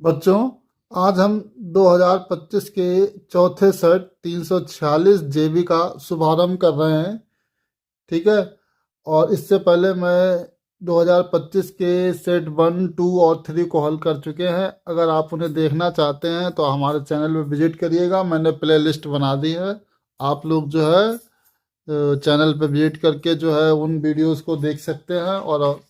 बच्चों, आज हम 2025 के चौथे सेट 346 जेबी का शुभारंभ कर रहे हैं। ठीक है। और इससे पहले मैं 2025 के सेट 1, 2 और 3 को हल कर चुके हैं। अगर आप उन्हें देखना चाहते हैं तो हमारे चैनल में विजिट करिएगा। मैंने प्ले लिस्ट बना दी है। आप लोग जो है चैनल पे विजिट करके जो है उन वीडियोस को देख सकते हैं और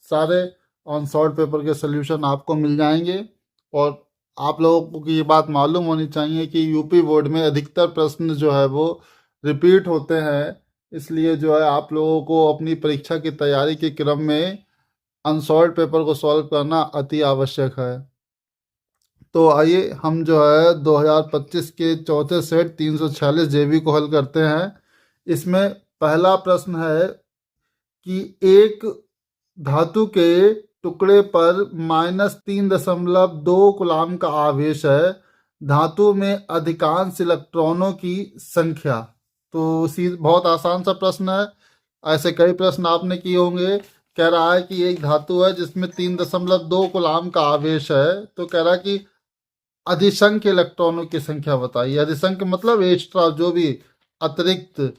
सारे ऑन सॉर्ट पेपर के सोल्यूशन आपको मिल जाएंगे। और आप लोगों को ये बात मालूम होनी चाहिए कि यूपी बोर्ड में अधिकतर प्रश्न जो है वो रिपीट होते हैं। इसलिए जो है आप लोगों को अपनी परीक्षा की तैयारी के क्रम में अनसॉल्व पेपर को सॉल्व करना अति आवश्यक है। तो आइए हम जो है 2025 के चौथे सेट 346 जेबी को हल करते हैं। इसमें पहला प्रश्न है कि एक धातु के टुकड़े पर -3.2 कूलाम का आवेश है। धातु में अधिकांश इलेक्ट्रॉनों की संख्या। तो बहुत आसान सा प्रश्न है। ऐसे कई प्रश्न आपने किए होंगे। कह रहा है कि एक धातु है जिसमें 3.2 कूलाम का आवेश है। तो कह रहा है कि अधिसंख्य इलेक्ट्रॉनों की संख्या बताइए। अधिसंख्य मतलब एक्स्ट्रा, जो भी अतिरिक्त,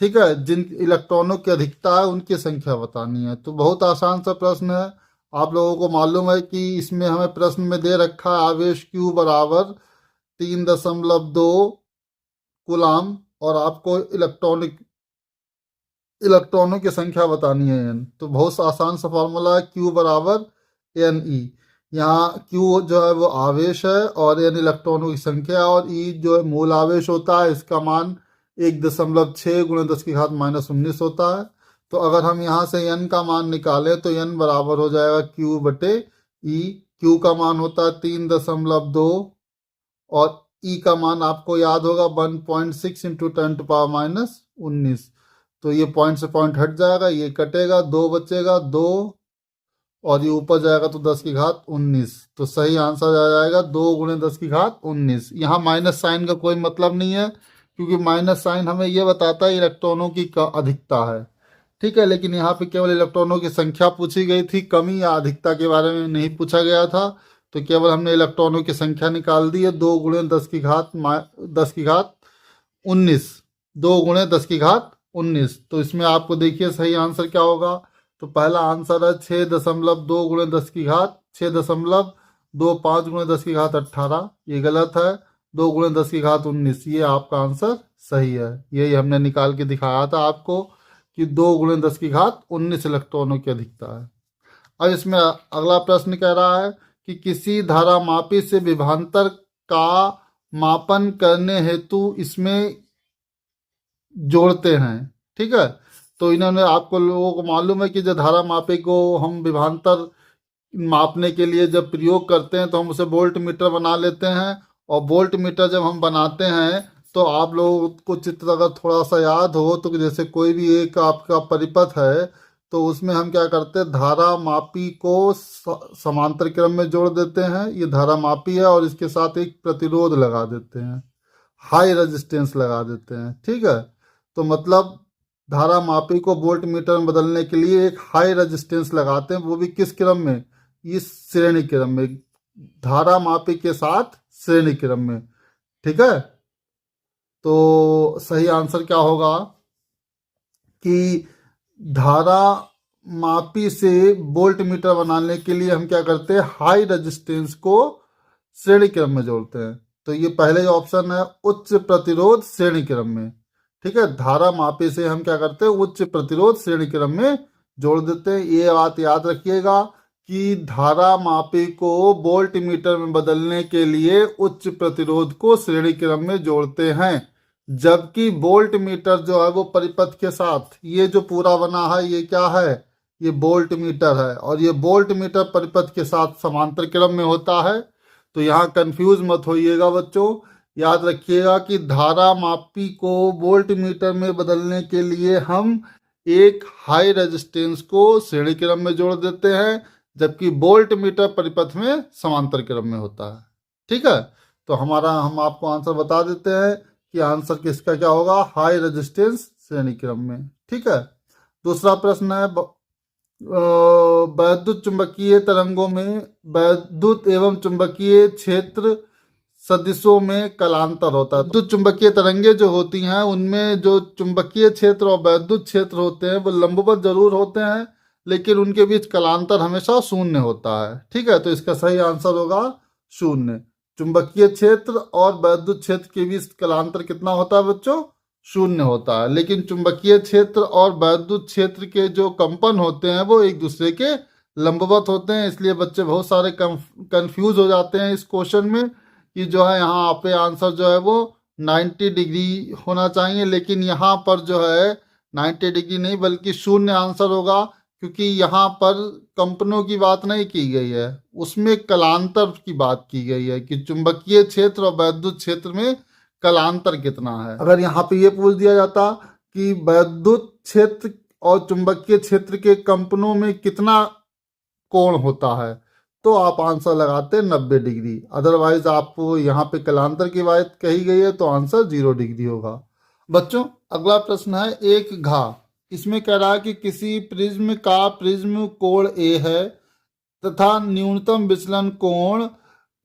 ठीक है, जिन इलेक्ट्रॉनों की अधिकता है उनकी संख्या बतानी है। तो बहुत आसान सा प्रश्न है। आप लोगों को मालूम है कि इसमें हमें प्रश्न में दे रखा है आवेश Q बराबर 3.2 कूलाम और आपको इलेक्ट्रॉनों की संख्या बतानी है n। तो बहुत आसान सा फॉर्मूला है Q बराबर Ne। यहाँ Q जो है वो आवेश है और n इलेक्ट्रॉनों की संख्या और E जो है मूल आवेश होता है। इसका मान 1.6 गुणे 10⁻⁻19 होता है। तो अगर हम यहाँ से n का मान निकालें तो n बराबर हो जाएगा Q बटे E। Q का मान होता है 3.2 और E का मान आपको याद होगा 1.6 इंटू 10⁻⁻19। तो ये पॉइंट से पॉइंट हट जाएगा, ये कटेगा, 2 बचेगा, 2 और ये ऊपर जाएगा तो 10⁻19। तो सही आंसर आ जाएगा 2 गुणे 10⁻19। यहाँ माइनस साइन का कोई मतलब नहीं है क्योंकि माइनस साइन हमें ये बताता है इलेक्ट्रॉनों की अधिकता है। ठीक है, लेकिन यहाँ पे केवल इलेक्ट्रॉनों की संख्या पूछी गई थी, कमी या अधिकता के बारे में नहीं पूछा गया था। तो केवल हमने इलेक्ट्रॉनों की संख्या निकाल दी है। 2 गुणे 10⁻19, 2 गुणे 10⁻19। तो इसमें आपको देखिए सही आंसर क्या होगा। तो पहला आंसर है 6.2 गुणे 6.25 गुणे 10⁻18। ये गलत है। 2 गुणे 10⁻19 ये आपका आंसर सही है। यही हमने निकाल के दिखाया था आपको कि 2 गुणे 10⁻19 इलेक्ट्रॉनों की अधिकता है। अब इसमें अगला प्रश्न कह रहा है कि किसी धारामापी से विभवांतर का मापन करने हेतु इसमें जोड़ते हैं। ठीक है, तो इन्होंने आपको लोगों को मालूम है कि जो धारामापी को हम विभवांतर मापने के लिए जब प्रयोग करते हैं तो हम उसे वोल्ट मीटर बना लेते हैं। और वोल्ट मीटर जब हम बनाते हैं तो आप लोगों को चित्र अगर थोड़ा सा याद हो तो जैसे कोई भी एक आपका परिपथ है तो उसमें हम क्या करते हैं, धारा मापी को समांतर क्रम में जोड़ देते हैं। ये धारा मापी है और इसके साथ एक प्रतिरोध लगा देते हैं, हाई रेजिस्टेंस लगा देते हैं। ठीक है, तो मतलब धारा मापी को वोल्ट मीटर में बदलने के लिए एक हाई रेजिस्टेंस लगाते हैं, वो भी किस क्रम में, इस श्रेणी क्रम में, धारा मापी के साथ श्रेणी क्रम में। ठीक है, तो सही आंसर क्या होगा कि धारा मापी से वोल्ट मीटर बनाने के लिए हम क्या करते हैं, हाई रेजिस्टेंस को श्रेणी क्रम में जोड़ते हैं। तो ये पहले ऑप्शन है उच्च प्रतिरोध श्रेणी क्रम में। ठीक है, धारा मापी से हम क्या करते हैं, उच्च प्रतिरोध श्रेणी क्रम में जोड़ देते हैं। ये बात याद रखिएगा कि धारा मापी को वोल्ट मीटर में बदलने के लिए उच्च प्रतिरोध को श्रेणी क्रम में जोड़ते हैं, जबकि वोल्ट मीटर जो है वो परिपथ के साथ, ये जो पूरा बना है ये क्या है, ये वोल्ट मीटर है और ये वोल्ट मीटर परिपथ के साथ समांतर क्रम में होता है। तो यहाँ कंफ्यूज मत होइएगा बच्चों। याद रखिएगा कि धारा मापी को वोल्ट मीटर में बदलने के लिए हम एक हाई रेजिस्टेंस को श्रेणी क्रम में जोड़ देते हैं, जबकि वोल्ट मीटर परिपथ में समांतर क्रम में होता है। ठीक है, तो हम आपको आंसर बता देते हैं कि आंसर किसका क्या होगा, हाई रेजिस्टेंस श्रेणी क्रम में। ठीक है, दूसरा प्रश्न है वैद्युत चुंबकीय तरंगों में वैद्युत एवं चुंबकीय क्षेत्र सदिशों में कलांतर होता है। विद्युत चुंबकीय तरंगे जो होती हैं उनमें जो चुंबकीय क्षेत्र और वैद्युत क्षेत्र होते हैं वो लंबवत जरूर होते हैं, लेकिन उनके बीच कलांतर हमेशा शून्य होता है। ठीक है, तो इसका सही आंसर होगा शून्य। चुंबकीय क्षेत्र और वैद्युत क्षेत्र के बीच कलांतर कितना होता है बच्चों? शून्य होता है। लेकिन चुंबकीय क्षेत्र और वैद्युत क्षेत्र के जो कंपन होते हैं वो एक दूसरे के लंबवत होते हैं, इसलिए बच्चे बहुत सारे कंफ्यूज हो जाते हैं इस क्वेश्चन में कि जो है यहाँ पे आंसर जो है वो 90 डिग्री होना चाहिए, लेकिन यहाँ पर जो है 90 डिग्री नहीं बल्कि शून्य आंसर होगा, क्योंकि यहाँ पर कंपनों की बात नहीं की गई है, उसमें कलांतर की बात की गई है कि चुंबकीय क्षेत्र और वैद्युत क्षेत्र में कलांतर कितना है। अगर यहाँ पे ये पूछ दिया जाता कि वैद्युत क्षेत्र और चुंबकीय क्षेत्र के कंपनों में कितना कोण होता है तो आप आंसर लगाते 90 डिग्री। अदरवाइज आपको यहाँ पे कलांतर की बात कही गई है तो आंसर 0 डिग्री होगा। बच्चों अगला प्रश्न है एक घा। इसमें कह रहा है कि किसी प्रिज्म का प्रिज्म कोण ए है तथा न्यूनतम विचलन कोण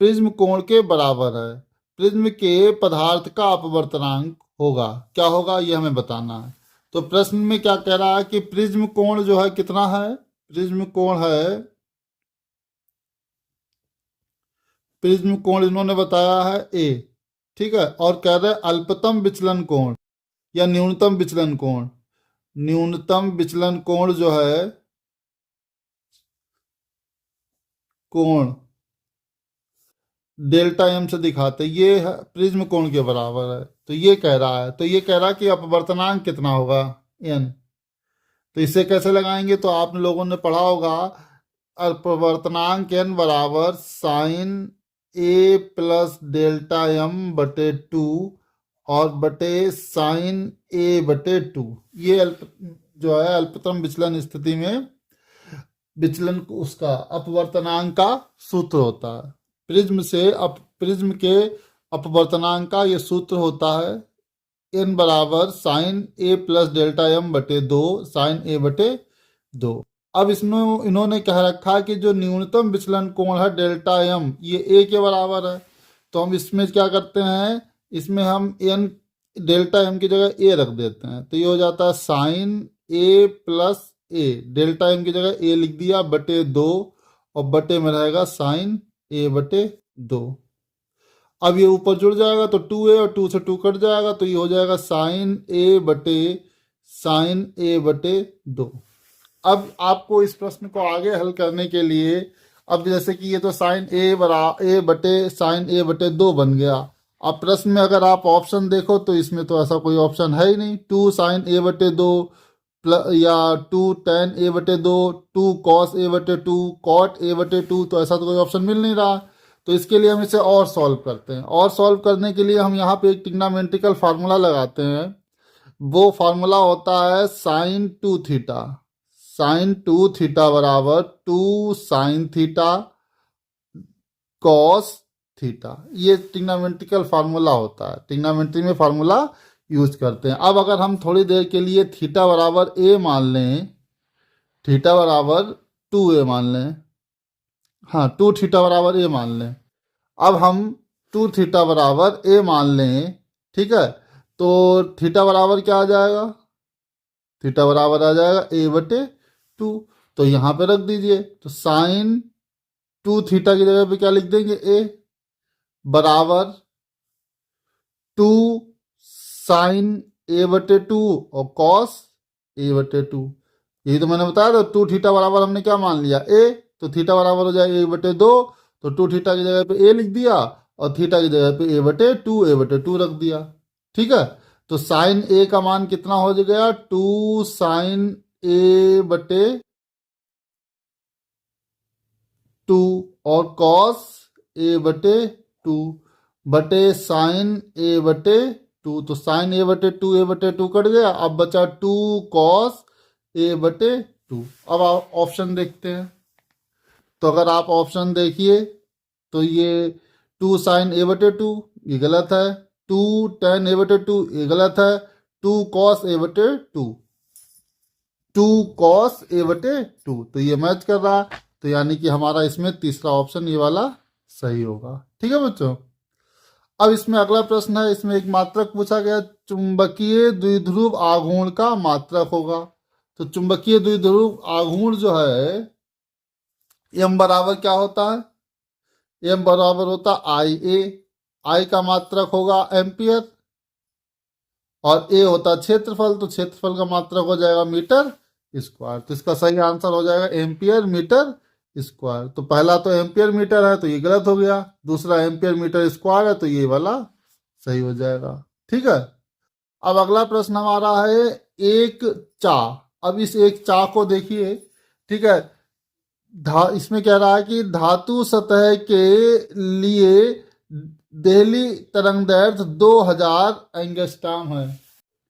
प्रिज्म कोण के बराबर है। प्रिज्म के पदार्थ का अपवर्तनांक होगा, क्या होगा ये हमें बताना है। तो प्रश्न में क्या कह रहा है कि प्रिज्म कोण जो है कितना है? प्रिज्म कोण है, प्रिज्म कोण इन्होंने बताया है ए। ठीक है, और कह रहे अल्पतम विचलन कोण या न्यूनतम विचलन कोण। न्यूनतम विचलन कोण जो है कोण डेल्टा एम से दिखाते, ये है प्रिज्म कोण के बराबर है। तो ये कह रहा है, तो ये कह रहा है कि अपवर्तनांक कितना होगा? एन। तो इसे कैसे लगाएंगे? तो आप लोगों ने पढ़ा होगा अपवर्तनांक एन बराबर साइन ए प्लस डेल्टा एम बटे 2 और बटे साइन ए बटे 2। ये जो है अल्पतम विचलन स्थिति में विचलन उसका अपवर्तनांक का सूत्र होता है। प्रिज्म के अपवर्तनांक का ये सूत्र होता है एन बराबर साइन ए प्लस डेल्टा एम बटे 2 साइन ए बटे 2। अब इसमें इन्होंने कह रखा है कि जो न्यूनतम विचलन कोण है डेल्टा एम ये ए के बराबर है। तो हम इसमें क्या करते हैं, इसमें हम एन डेल्टा एम की जगह ए रख देते हैं, तो ये हो जाता है साइन ए प्लस ए, डेल्टा एम की जगह ए लिख दिया बटे 2 और बटे में रहेगा साइन ए बटे 2। अब ये ऊपर जुड़ जाएगा तो 2a और 2 से 2 कट जाएगा, तो ये हो जाएगा साइन ए बटे 2। अब आपको इस प्रश्न को आगे हल करने के लिए, अब जैसे कि ये तो साइन ए बटे साइन ए बटे 2 बन गया। अब प्रश्न में अगर आप ऑप्शन देखो तो इसमें तो ऐसा कोई ऑप्शन है ही नहीं। 2 साइन ए बटे 2 या 2 टेन ए बटे 2, 2 कॉस ए बटे 2, कॉट ए बटे 2, तो ऐसा तो कोई ऑप्शन मिल नहीं रहा। तो इसके लिए हम इसे और सॉल्व करते हैं। और सॉल्व करने के लिए हम यहाँ पे एक ट्रिग्नोमेट्रिकल फार्मूला लगाते हैं। वो फार्मूला होता है साइन 2 थीटा। साइन 2 थीटा बराबर 2 साइन थीटा कॉस थीटा। ये ट्रिग्नोमेट्रिकल फार्मूला होता है, ट्रिग्नोमेट्री में फार्मूला यूज करते हैं। अब अगर हम थोड़ी देर के लिए थीटा बराबर ए मान लें, थीटा बराबर 2a मान लें, हाँ 2 थीटा बराबर ए मान लें। अब हम 2 थीटा बराबर ए मान लें, ठीक है, तो थीटा बराबर क्या आ जाएगा? थीटा बराबर आ जाएगा ए बटे 2। तो यहाँ पे रख दीजिए, तो साइन 2 थीटा की जगह पे क्या लिख देंगे? ए बराबर 2 साइन ए बटे 2 और कॉस ए बटे 2। यही तो मैंने बताया था। 2 थीटा बराबर हमने क्या मान लिया? ए। तो थीटा बराबर हो जाएगा ए बटे 2, तो 2 थीटा की जगह पे ए लिख दिया और थीटा की जगह पे ए बटे 2 रख दिया। ठीक है, तो साइन ए का मान कितना हो गया? 2 साइन ए बटे 2 और कॉस ए बटे 2 बटे साइन ए बटे 2। तो साइन ए बटे 2 कट गया। अब बचा 2 कॉस ए बटे 2। अब आप ऑप्शन देखते हैं, तो अगर आप ऑप्शन देखिए तो ये 2 साइन ए बटे 2 ये गलत है, 2 टेन ए बटे 2 ये गलत है, 2 कॉस ए बटे 2 2 cos A/2, तो ये मैच कर रहा है, तो यानी कि हमारा इसमें तीसरा ऑप्शन ये वाला सही होगा। ठीक है बच्चों। अब इसमें अगला प्रश्न है, इसमें एक मात्रक पूछा गया, चुंबकीय द्विध्रुव आघूर्ण का मात्रक होगा। तो चुंबकीय द्विध्रुव आघूर्ण जो है, एम बराबर क्या होता है, एम बराबर होता IA, आई का मात्रक होगा एम्पियर, और ए होता क्षेत्रफल, तो क्षेत्रफल का मात्रक हो जाएगा मीटर स्क्वायर। तो इसका सही आंसर हो जाएगा एम्पियर मीटर स्क्वायर। तो पहला तो एम्पियर मीटर है तो ये गलत हो गया, दूसरा एम्पियर मीटर स्क्वायर है तो ये वाला सही हो जाएगा। ठीक है। अब अगला प्रश्न हमारा है एक चा। अब इस एक चा को देखिए, ठीक है। इसमें कह रहा है कि धातु सतह के लिए देहली तरंगदैर्घ्य 2000 एंगस्ट्रॉम है।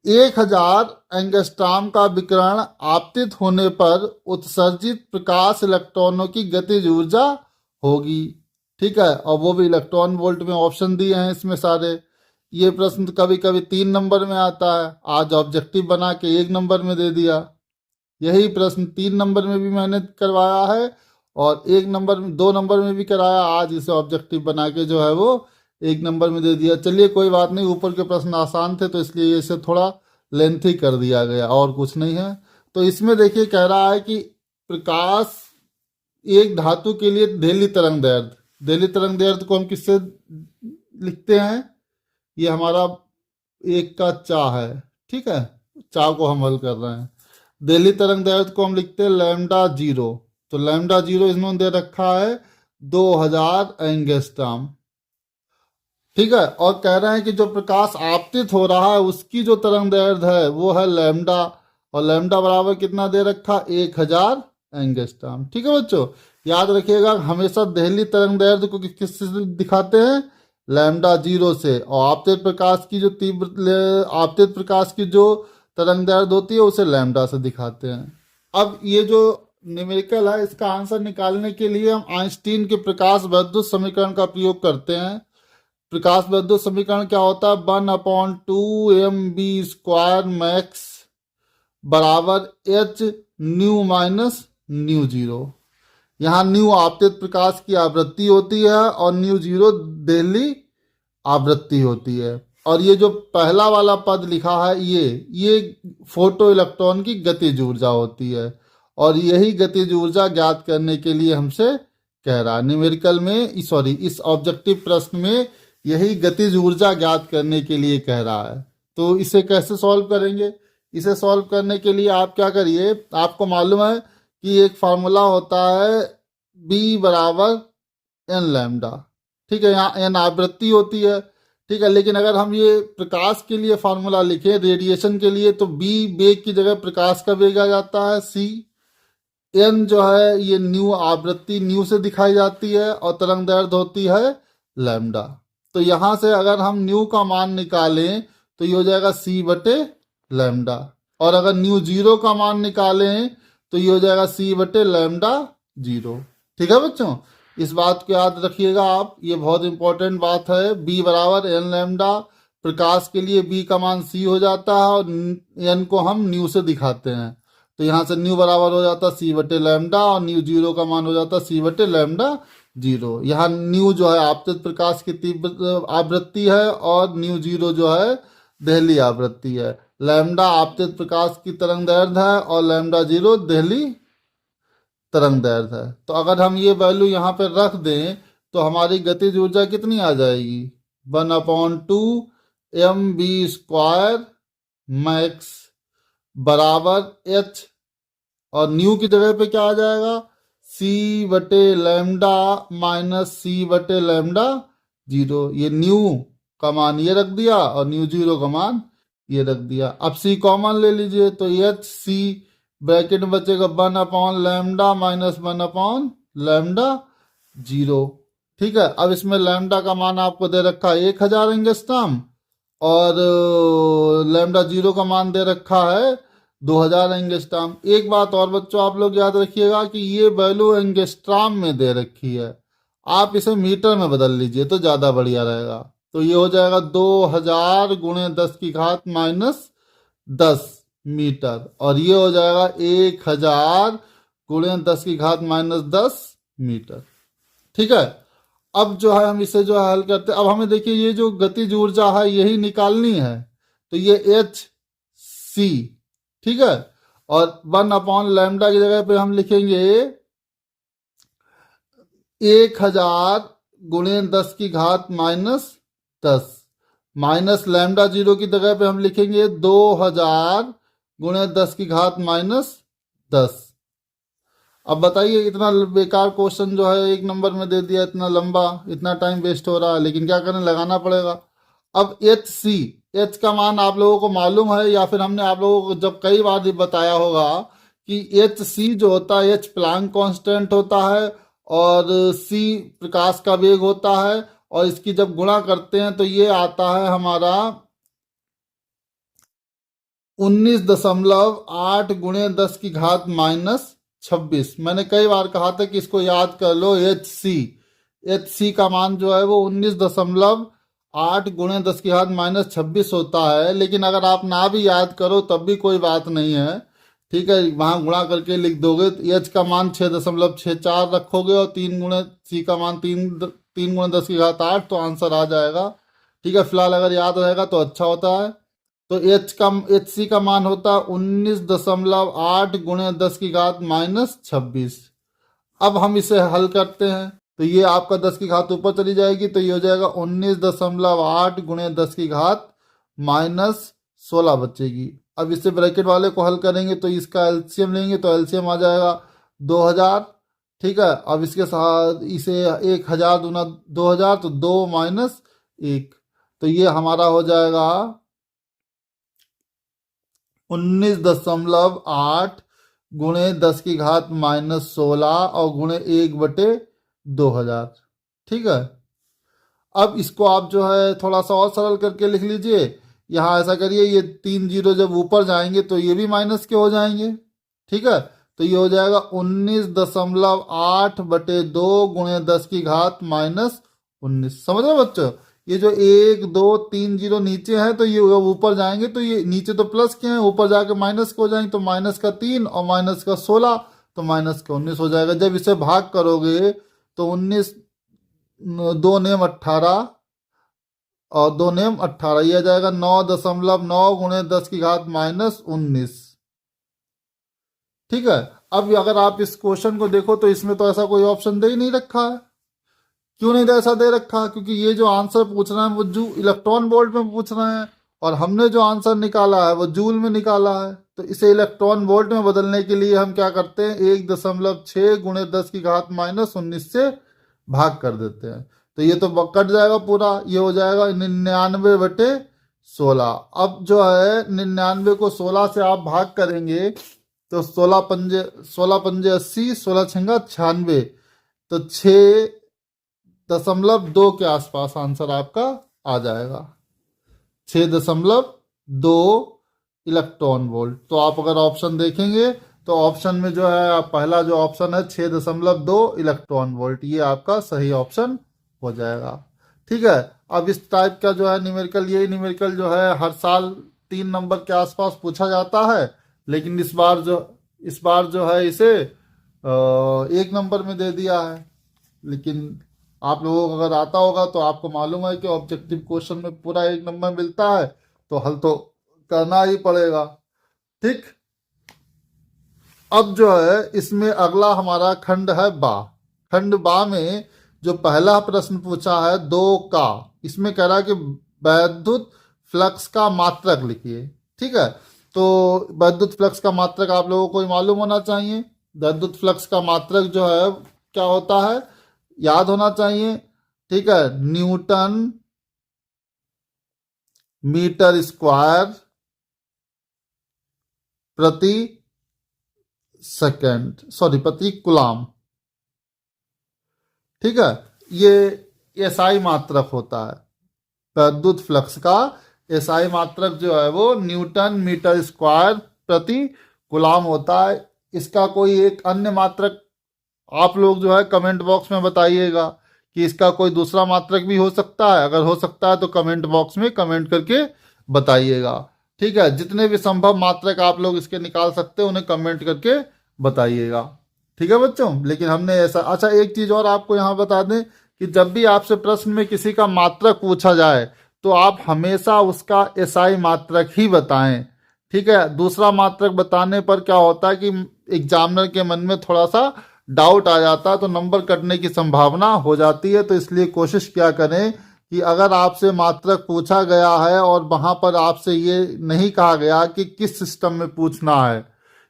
1000 एंगस्ट्रॉम का विकिरण आपतित होने पर उत्सर्जित प्रकाश इलेक्ट्रॉनों की गतिज ऊर्जा होगी। ठीक है, और वो भी इलेक्ट्रॉन वोल्ट में ऑप्शन दिए हैं इसमें सारे। ये प्रश्न कभी कभी 3 नंबर में आता है, आज ऑब्जेक्टिव बना के 1 नंबर में दे दिया। यही प्रश्न 3 नंबर में भी मैंने करवाया है और 1 नंबर में 2 नंबर में भी कराया, आज इसे ऑब्जेक्टिव बना के जो है वो 1 नंबर में दे दिया। चलिए कोई बात नहीं, ऊपर के प्रश्न आसान थे तो इसलिए इसे थोड़ा लेंथी कर दिया गया, और कुछ नहीं है। तो इसमें देखिए कह रहा है कि प्रकाश एक धातु के लिए देहली तरंगदैर्घ्य, देहली तरंगदैर्घ्य को हम किससे लिखते हैं, ये हमारा एक का चा है। ठीक है, चा को हम हल कर रहे हैं। देहली तरंगदैर्घ्य को हम लिखते हैं लैम्डा जीरो, तो लैम्डा जीरो इसमें दे रखा है 2000 एंगस्ट्रॉम। ठीक है, और कह रहे हैं कि जो प्रकाश आपतित हो रहा है उसकी जो तरंगदैर्घ्य है वो है लैम्डा, और लैम्डा बराबर कितना दे रखा, 1000 एंगस्ट्रॉम। ठीक है बच्चों, याद रखिएगा हमेशा देहली तरंगदैर्घ्य को किससे दिखाते हैं, लैम्डा जीरो से, और आपतित प्रकाश की जो आपतित प्रकाश की जो तरंगदैर्घ्य होती है उसे लैम्डा से दिखाते हैं। अब ये जो न्यूमेरिकल है इसका आंसर निकालने के लिए हम आइंस्टीन के प्रकाश वैद्युत समीकरण का प्रयोग करते हैं। प्रकाश वैद्युत समीकरण क्या होता है, 1/2mv² मैक्स बराबर h new minus mu zero. यहाँ न्यू आपतित प्रकाश की आवृत्ति होती है और न्यू जीरो देहली आवृत्ति होती है। और ये जो पहला वाला पद लिखा है ये फोटो इलेक्ट्रॉन की गतिज ऊर्जा होती है, और यही गतिज ऊर्जा ज्ञात करने के लिए हमसे कह रहा है न्यूमेरिकल में, सॉरी इस ऑब्जेक्टिव प्रश्न में यही गतिज ऊर्जा ज्ञात करने के लिए कह रहा है। तो इसे कैसे सॉल्व करेंगे, इसे सॉल्व करने के लिए आप क्या करिए, आपको मालूम है कि एक फार्मूला होता है B बराबर n लैम्डा। ठीक है, यहाँ n आवृत्ति होती है। ठीक है, लेकिन अगर हम ये प्रकाश के लिए फार्मूला लिखें रेडिएशन के लिए, तो B वेग की जगह प्रकाश का वेग आ जाता है C, n जो है ये न्यू आवृत्ति न्यू से दिखाई जाती है, और तरंगदैर्घ्य होती है लैम्डा। तो यहाँ से अगर हम न्यू का मान निकालें तो ये हो जाएगा C बटे लैम्डा, और अगर न्यू जीरो का मान निकालें तो ये हो जाएगा C बटे लैम्डा जीरो। ठीक है बच्चों, इस बात को याद रखिएगा आप, ये बहुत इंपॉर्टेंट बात है। B बराबर n लैम्डा, प्रकाश के लिए B का मान C हो जाता है और n को हम न्यू से दिखाते हैं, तो यहाँ से न्यू बराबर हो जाता C बटे लैम्डा, और न्यू जीरो का मान हो जाता C बटे लैम्डा जीरो। यहाँ न्यू जो है आपतित प्रकाश की तीव्र आवृत्ति है और न्यू जीरो जो है देहली आवृत्ति है। लैम्डा आपतित प्रकाश की तरंगदैर्घ्य है और लैम्डा जीरो देहली तरंगदैर्घ्य है। तो अगर हम ये वैल्यू यहाँ पे रख दें तो हमारी गतिज ऊर्जा कितनी आ जाएगी, 1/2mv² मैक्स बराबर h, और न्यू की जगह पे क्या आ जाएगा, C बटे लैम्डा माइनस C बटे लैम्डा जीरो। ये न्यू का मान ये रख दिया और न्यू जीरो का मान ये रख दिया। अब C कॉमन ले लीजिए तो h C ब्रैकेट में बचेगा 1 लैम्डा माइनस 1 लैम्डा जीरो। ठीक है, अब इसमें लैम्डा का मान आपको दे रखा है 1000 एंगस्ट्रॉम, और लैम्डा जीरो का मान दे रखा है 2000 एंगस्ट्रॉम। एक बात और बच्चों आप लोग याद रखिएगा कि ये वैल्यू एंगस्ट्रॉम में दे रखी है, आप इसे मीटर में बदल लीजिए तो ज़्यादा बढ़िया रहेगा। तो ये हो जाएगा 2000 × 10⁻⁻⁻, मीटर, और ये हो जाएगा 1000 गुणे 10 की घात माइनस 10 मीटर। ठीक है, अब जो है हम इसे जो है हल करते हैं। अब हमें देखिए ये जो गतिज ऊर्जा है यही निकालनी है, तो ये एच सी, ठीक है, और 1/λ की जगह पे हम लिखेंगे 1000 गुणे 10 की घात माइनस 10, माइनस लैम्डा जीरो की जगह पे हम लिखेंगे 2000 गुणे 10 की घात माइनस 10। अब बताइए, इतना बेकार क्वेश्चन जो है 1 नंबर में दे दिया, इतना लंबा, इतना टाइम वेस्ट हो रहा है, लेकिन क्या करें, लगाना पड़ेगा। अब एच सी, एच का मान आप लोगों को मालूम है, या फिर हमने आप लोगों को जब कई बार भी बताया होगा कि एच सी जो होता है, एच प्लांक कांस्टेंट होता है और सी प्रकाश का वेग होता है, और इसकी जब गुणा करते हैं तो ये आता है हमारा 19.8 गुणे 10 की घात माइनस 26। मैंने कई बार कहा था कि इसको याद कर लो, एच सी, एच सी का मान जो है वो 19.8 गुणे 10 की घात माइनस 26 होता है। लेकिन अगर आप ना भी याद करो तब भी कोई बात नहीं है, ठीक है, वहां गुणा करके लिख दोगे। तो एच का मान 6.64 रखोगे और 3 गुणे सी का मान 3 गुणे 10 की घात 8, तो आंसर आ जाएगा। ठीक है, फिलहाल अगर याद रहेगा तो अच्छा होता है। तो एच सी का मान होता है 19.8 गुणे 10 की घात माइनस 26। अब हम इसे हल करते हैं, तो ये आपका 10 की घात ऊपर चली जाएगी, तो ये हो जाएगा 19.8 गुणे 10 की घात माइनस 16 बचेगी। अब इसे ब्रैकेट वाले को हल करेंगे तो इसका एलसीएम लेंगे, तो एलसीएम आ जाएगा 2000। ठीक है, अब इसके साथ इसे 1000 दूना 2000, तो 2 माइनस 1, तो ये हमारा हो जाएगा 19.8 गुणे 10 की घात माइनस 16 और गुणे 1/2000। ठीक है, अब इसको आप जो है थोड़ा सा और सरल करके लिख लीजिए। यहाँ ऐसा करिए, ये 3 जीरो जब ऊपर जाएंगे तो ये भी माइनस के हो जाएंगे। ठीक है, तो ये हो जाएगा 19.8/2 गुणे 10 की घात माइनस 19। समझ रहे बच्चों, ये जो 1 2 3 जीरो नीचे है, तो ये ऊपर जाएंगे तो ये नीचे तो प्लस के हैं, ऊपर जाके माइनस के हो जाएंगे, तो माइनस का 3 और माइनस का 16, तो माइनस का 19 हो जाएगा। जब इसे भाग करोगे तो 19 2 नेम 18 और 2 नेम 18, यह आ जाएगा 9.9 गुणे 10 की घात माइनस 19। ठीक है, अब अगर आप इस क्वेश्चन को देखो तो इसमें तो ऐसा कोई ऑप्शन दे ही नहीं रखा है। क्यों नहीं ऐसा दे रखा? क्योंकि ये जो आंसर पूछ रहा है वो जो इलेक्ट्रॉन वोल्ट में पूछ रहे हैं, और हमने जो आंसर निकाला है वो जूल में निकाला है। तो इसे इलेक्ट्रॉन वोल्ट में बदलने के लिए हम क्या करते हैं, 1.6 गुणे 10 की घात माइनस 19 से भाग कर देते हैं, तो ये तो कट जाएगा पूरा, ये हो जाएगा 99/16। अब जो है 99 को 16 से आप भाग करेंगे तो 16 पंजे 80, 16 छंगा 96, तो 6.2 के आसपास आंसर आपका आ जाएगा, 6.2 इलेक्ट्रॉन वोल्ट। तो आप अगर ऑप्शन देखेंगे तो ऑप्शन में जो है पहला जो ऑप्शन है 6.2 इलेक्ट्रॉन वोल्ट, ये आपका सही ऑप्शन हो जाएगा। ठीक है, अब इस टाइप का जो है न्यूमेरिकल, यही न्यूमेरिकल जो है हर साल 3 नंबर के आसपास पूछा जाता है, लेकिन इस बार जो है इसे 1 नंबर में दे दिया है। लेकिन आप लोगों को अगर आता होगा तो आपको मालूम है कि ऑब्जेक्टिव क्वेश्चन में पूरा 1 नंबर मिलता है, तो हल तो करना ही पड़ेगा। ठीक, अब जो है इसमें अगला हमारा खंड है बा। खंड बा में जो पहला प्रश्न पूछा है 2 का, इसमें कह रहा है कि वैद्युत फ्लक्स का मात्रक लिखिए। ठीक है, तो वैद्युत फ्लक्स का मात्रक आप लोगों को मालूम होना चाहिए। वैद्युत फ्लक्स का मात्रक जो है क्या होता है, याद होना चाहिए। ठीक है, न्यूटन मीटर स्क्वायर प्रति सेकंड, सॉरी प्रति कूलाम। ठीक है, ये एसआई मात्रक होता है। वैद्युत फ्लक्स का एसआई मात्रक जो है वो न्यूटन मीटर स्क्वायर प्रति कूलाम होता है। इसका कोई एक अन्य मात्रक आप लोग जो है कमेंट बॉक्स में बताइएगा कि इसका कोई दूसरा मात्रक भी हो सकता है। अगर हो सकता है तो कमेंट बॉक्स में कमेंट करके बताइएगा। ठीक है, जितने भी संभव मात्रक आप लोग इसके निकाल सकते हैं उन्हें कमेंट करके बताइएगा। ठीक है बच्चों, लेकिन हमने ऐसा, अच्छा एक चीज और आपको यहाँ बता दें कि जब भी आपसे प्रश्न में किसी का मात्रक पूछा जाए तो आप हमेशा उसका एसआई मात्रक ही बताएं। ठीक है, दूसरा मात्रक बताने पर क्या होता है कि एग्जामिनर के मन में थोड़ा सा डाउट आ जाता है, तो नंबर कटने की संभावना हो जाती है। तो इसलिए कोशिश क्या करें कि अगर आपसे मात्रक पूछा गया है और वहां पर आपसे ये नहीं कहा गया कि किस सिस्टम में पूछना है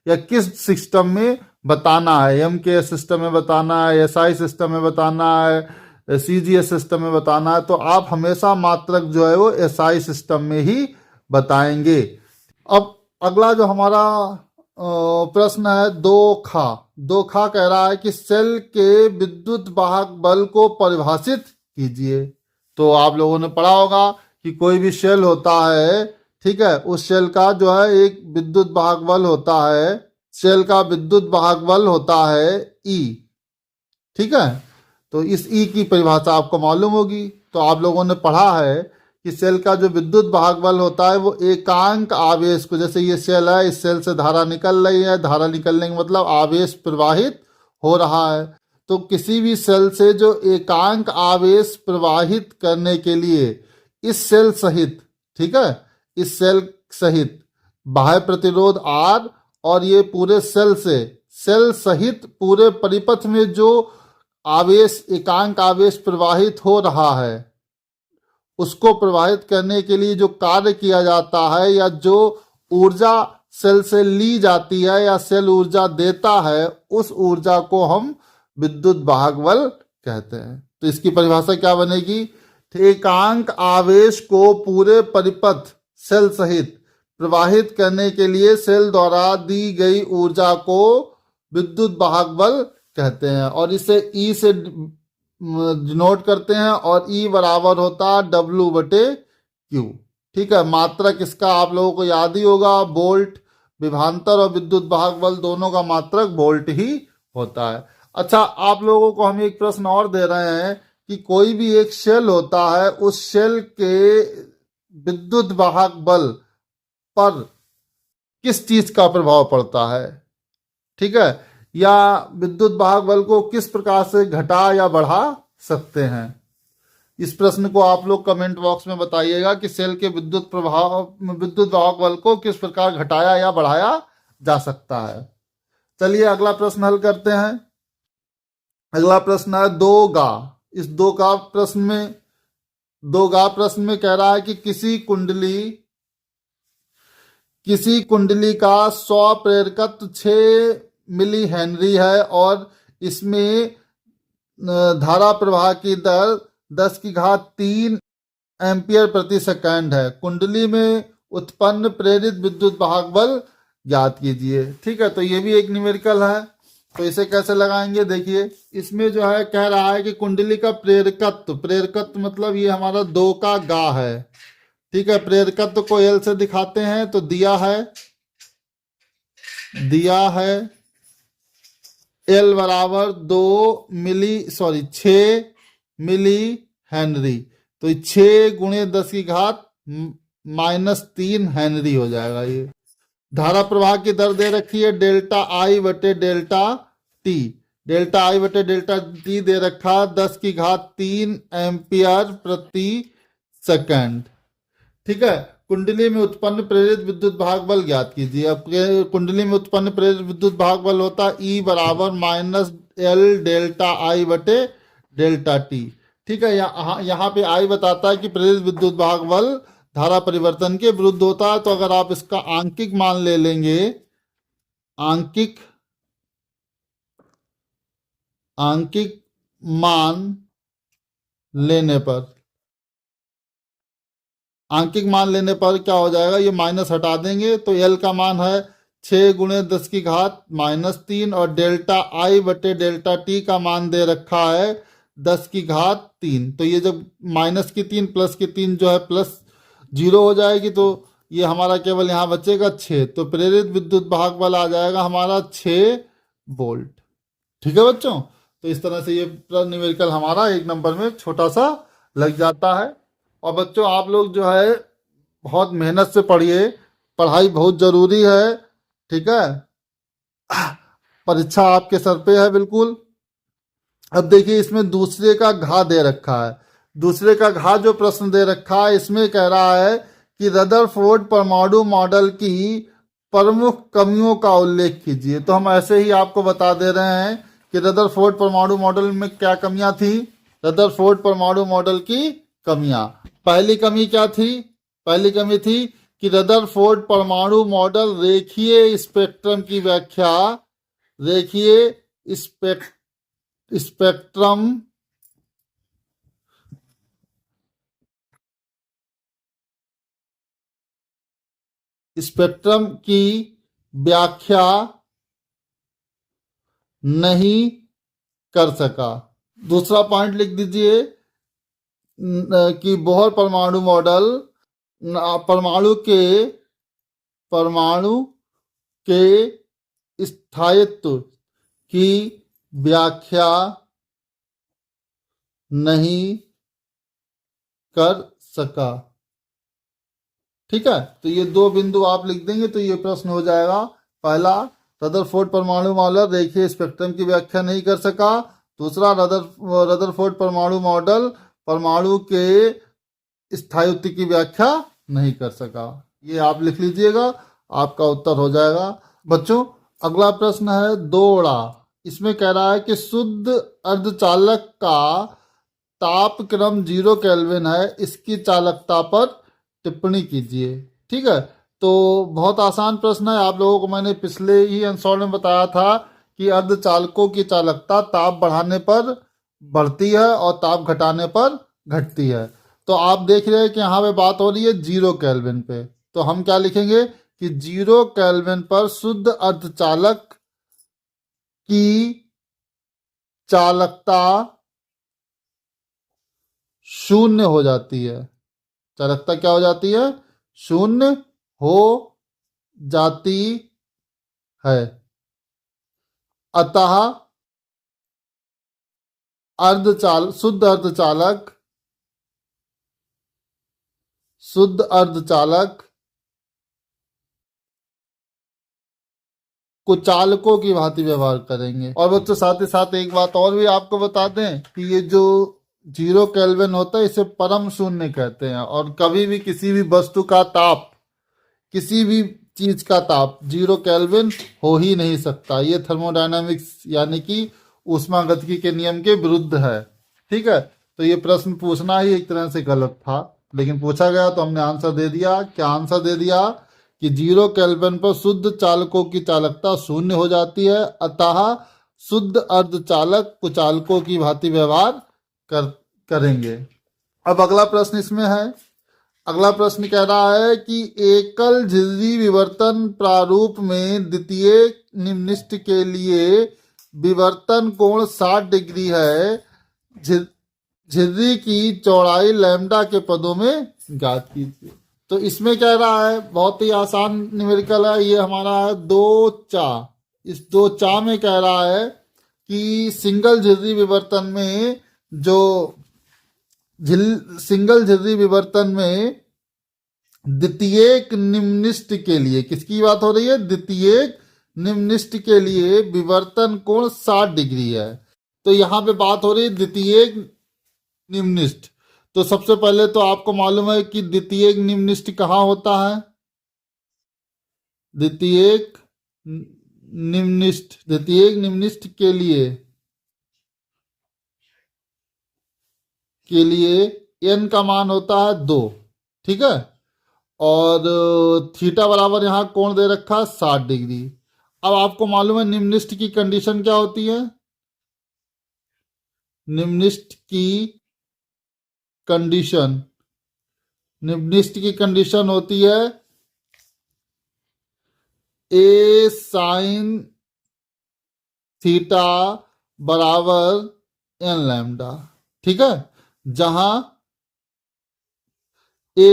या किस सिस्टम में बताना है, एम के सिस्टम में बताना है, एसआई सिस्टम में बताना है, सीजीएस सिस्टम में बताना है, तो आप हमेशा मात्रक जो है वो एसआई सिस्टम में ही बताएंगे। अब अगला जो हमारा प्रश्न है, दो खा कह रहा है कि सेल के विद्युत वाहक बल को परिभाषित कीजिए। तो आप लोगों ने पढ़ा होगा कि कोई भी शेल होता है, ठीक है, उस शेल का जो है एक विद्युत वाहक बल होता है, शेल का विद्युत वाहक बल होता है ई। ठीक है, तो इस ई की परिभाषा आपको मालूम होगी। तो आप लोगों ने पढ़ा है कि सेल का जो विद्युत वाहक बल होता है वो एकांक आवेश को, जैसे ये सेल है, इस सेल से धारा निकल रही है, धारा निकलने का मतलब आवेश प्रवाहित हो रहा है। तो किसी भी सेल से जो एकांक आवेश प्रवाहित करने के लिए इस सेल सहित, ठीक है, इस सेल सहित बाह्य प्रतिरोध आर और ये पूरे सेल सहित पूरे परिपथ में जो आवेश, एकांक आवेश प्रवाहित हो रहा है, उसको प्रवाहित करने के लिए जो कार्य किया जाता है या जो ऊर्जा सेल से ली जाती है या सेल ऊर्जा देता है, उस ऊर्जा को हम विद्युत वाहक बल कहते हैं। तो इसकी परिभाषा क्या बनेगी? एकांक आवेश को पूरे परिपथ सेल सहित प्रवाहित करने के लिए सेल द्वारा दी गई ऊर्जा को विद्युत वाहक बल कहते हैं, और इसे ई से नोट करते हैं, और ई बराबर होता है W/Q। ठीक है, मात्रक इसका आप लोगों को याद ही होगा, वोल्ट। विभवांतर और विद्युत वाहक बल दोनों का मात्रक वोल्ट ही होता है। अच्छा, आप लोगों को हम एक प्रश्न और दे रहे हैं कि कोई भी एक शेल होता है, उस शेल के विद्युत वाहक बल पर किस चीज का प्रभाव पड़ता है, ठीक है, या विद्युत वाहक बल को किस प्रकार से घटा या बढ़ा सकते हैं। इस प्रश्न को आप लोग कमेंट बॉक्स में बताइएगा कि सेल के विद्युत वाहक बल को किस प्रकार घटाया या बढ़ाया जा सकता है। चलिए अगला प्रश्न हल करते हैं। अगला प्रश्न है दो गा। इस दो गा प्रश्न में कह रहा है कि किसी कुंडली का 100 प्रेरकत्व 6 मिली हेनरी है और इसमें धारा प्रवाह की दर 10⁻³ एम्पियर प्रति सेकंड है। कुंडली में उत्पन्न प्रेरित विद्युत वाहक बल ज्ञात कीजिए। ठीक है, तो ये भी एक न्यूमेरिकल है, तो इसे कैसे लगाएंगे? देखिए, इसमें जो है कह रहा है कि कुंडली का प्रेरकत्व मतलब ये हमारा 2 का गा है। ठीक है, प्रेरकत्व को एल से दिखाते हैं, तो दिया है एल बराबर 6 मिली हेनरी। तो 6 × 10⁻³ हेनरी हो जाएगा। ये धारा प्रवाह की दर दे रखी है ΔI/ΔT दे रखा 10⁻³ एम्पियर प्रति सेकंड। ठीक है, कुंडली में उत्पन्न प्रेरित विद्युत वाहक बल ज्ञात कीजिए। अब कुंडली में उत्पन्न प्रेरित विद्युत वाहक बल होता है E बराबर -L∆I/ΔT। ठीक है, यहाँ पे I बताता है कि प्रेरित विद्युत वाहक बल धारा परिवर्तन के विरुद्ध होता है। तो अगर आप इसका आंकिक मान ले लेंगे, आंकिक मान लेने पर क्या हो जाएगा? ये माइनस हटा देंगे, तो L का मान है 6 × 10⁻³ और ΔI/ΔT का मान दे रखा है 10⁻³। तो ये जब -3 +3 जो है +0 हो जाएगी, तो ये हमारा केवल यहाँ बचेगा 6। तो प्रेरित विद्युत वाहक बल आ जाएगा हमारा 6 वोल्ट। ठीक है बच्चों, तो इस तरह से ये न्यूमेरिकल हमारा 1 नंबर में छोटा सा लग जाता है। और बच्चों आप लोग जो है बहुत मेहनत से पढ़िए, पढ़ाई बहुत जरूरी है, ठीक है। परीक्षा आपके सर पे है बिल्कुल। अब देखिए इसमें दूसरे का घा दे रखा है। दूसरे का घा जो प्रश्न दे रखा है इसमें कह रहा है कि रदरफोर्ड परमाणु मॉडल की प्रमुख कमियों का उल्लेख कीजिए। तो हम ऐसे ही आपको बता दे रहे हैं कि रदरफोर्ड परमाणु मॉडल में क्या कमियां थी। रदरफोर्ड परमाणु मॉडल की कमियां, पहली कमी क्या थी? पहली कमी थी कि रदरफोर्ड परमाणु मॉडल रेखीय स्पेक्ट्रम की व्याख्या, रेखीय स्पेक्ट्रम स्पेक्ट्रम की व्याख्या नहीं कर सका। दूसरा पॉइंट लिख दीजिए कि बोहर परमाणु मॉडल परमाणु के स्थायित्व की व्याख्या नहीं कर सका। ठीक है, तो ये दो बिंदु आप लिख देंगे तो ये प्रश्न हो जाएगा। पहला, रदरफोर्ड परमाणु मॉडल रेखीय स्पेक्ट्रम की व्याख्या नहीं कर सका। दूसरा, रदरफोर्ड परमाणु मॉडल परमाणु के स्थायित्व की व्याख्या नहीं कर सका। ये आप लिख लीजिएगा, आपका उत्तर हो जाएगा। बच्चों, अगला प्रश्न है दोड़ा। इसमें कह रहा है कि शुद्ध अर्धचालक का तापक्रम 0 केल्विन है, इसकी चालकता पर टिप्पणी कीजिए। ठीक है, तो बहुत आसान प्रश्न है। आप लोगों को मैंने पिछले ही आंसर में बताया था कि अर्धचालकों की चालकता ताप बढ़ाने पर बढ़ती है और ताप घटाने पर घटती है। तो आप देख रहे हैं कि यहाँ पे बात हो रही है 0 केल्विन पे, तो हम क्या लिखेंगे कि 0 केल्विन पर शुद्ध अर्धचालक की चालकता शून्य हो जाती है। चालकता क्या हो जाती है? शून्य हो जाती है। अतः शुद्ध अर्धचालक कुचालकों की भांति व्यवहार करेंगे। और बच्चों साथ ही साथ एक बात और भी आपको बता दें कि ये जो 0 केल्विन होता है इसे परम शून्य कहते हैं, और कभी भी किसी भी वस्तु का ताप, किसी भी चीज का ताप 0 केल्विन हो ही नहीं सकता। ये थर्मोडायनामिक्स यानी कि ऊष्मागतिकी के नियम के विरुद्ध है। ठीक है, तो ये प्रश्न पूछना ही एक तरह से गलत था, लेकिन पूछा गया तो हमने आंसर दे दिया। क्या आंसर दे दिया कि 0 केल्विन पर शुद्ध चालकों की चालकता शून्य हो जाती है, अतः शुद्ध अर्धचालक कुचालकों की भांति व्यवहार करेंगे। अब अगला प्रश्न इसमें है। अगला प्रश्न कह रहा है कि एकल झिर्री विवर्तन प्रारूप में द्वितीय निम्निष्ठ के लिए विवर्तन कोण 60 डिग्री है। झिर्री की चौड़ाई लैम्डा के पदों में ज्ञात कीजिए। तो इसमें कह रहा है, बहुत ही आसान न्यूमेरिकल है, ये हमारा है 2 इस 2 में कह रहा है कि सिंगल झिर्री विवर्तन में सिंगल झिर्री विवर्तन में द्वितीयक निम्निष्ठ के लिए, किसकी बात हो रही है? द्वितीयक निम्निष्ठ के लिए विवर्तन कोण 60 डिग्री है। तो यहाँ पे बात हो रही है द्वितीयक निम्निष्ठ। तो सबसे पहले तो आपको मालूम है कि द्वितीयक निम्निष्ठ कहाँ होता है? द्वितीयक निम्निष्ठ के लिए n का मान होता है 2। ठीक है, और थीटा बराबर यहाँ कोण दे रखा है 60 डिग्री। अब आपको मालूम है निम्निष्ठ की कंडीशन क्या होती है? निम्निष्ठ की कंडीशन होती है a sin थीटा बराबर n लैम्डा। ठीक है, जहां a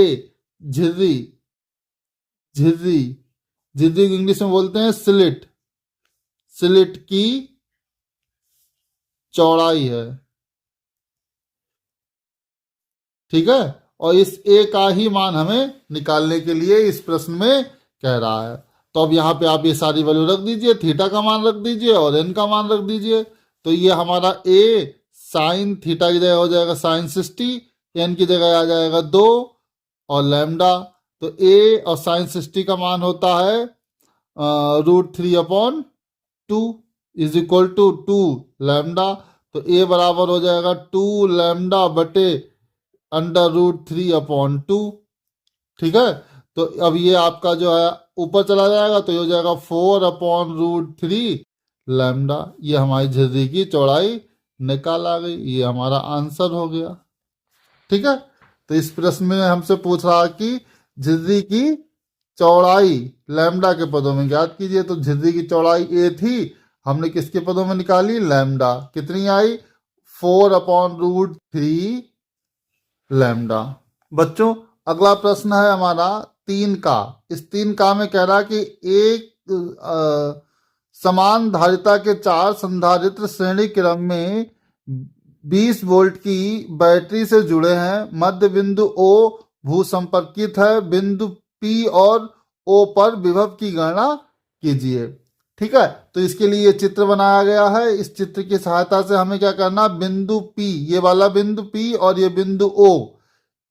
झिर्री इंग्लिश में बोलते हैं स्लिट की चौड़ाई है। ठीक है, और इस a का ही मान हमें निकालने के लिए इस प्रश्न में कह रहा है। तो अब यहाँ पे आप ये सारी वैल्यू रख दीजिए, थीटा का मान रख दीजिए और एन का मान रख दीजिए। तो ये हमारा ए साइन थीटा की जगह हो जाएगा साइन 60, एन की जगह आ जाएगा 2 और लैम्डा। तो ए और साइन 60 का मान होता है √3/2 इज इक्वल टू 2 लैम्डा। तो ए बराबर हो जाएगा 2 लैम्डा बटे √3/2। ठीक है, तो अब ये आपका जो है ऊपर चला जाएगा तो ये हो जाएगा 4/√3 लैम्डा। ये हमारी झिर्री की चौड़ाई निकाल आ गई, ये हमारा आंसर हो गया। ठीक है, तो इस प्रश्न में हमसे पूछ रहा कि झिर्री की चौड़ाई लैम्डा के पदों में ज्ञात कीजिए। तो झिर्री की चौड़ाई ए थी, हमने किसके पदों में निकाली, लैम्डा। कितनी आई, 4/√3 लैम्डा। बच्चों अगला प्रश्न है हमारा 3 का। इस 3 का में कह रहा कि एक समान धारिता के 4 संधारित्र श्रेणी क्रम में 20 वोल्ट की बैटरी से जुड़े हैं। मध्य बिंदु O भू संपर्कित है। बिंदु P और O पर विभव की गणना कीजिए। ठीक है, तो इसके लिए चित्र बनाया गया है। इस चित्र की सहायता से हमें क्या करना, बिंदु P, ये वाला बिंदु P और ये बिंदु O,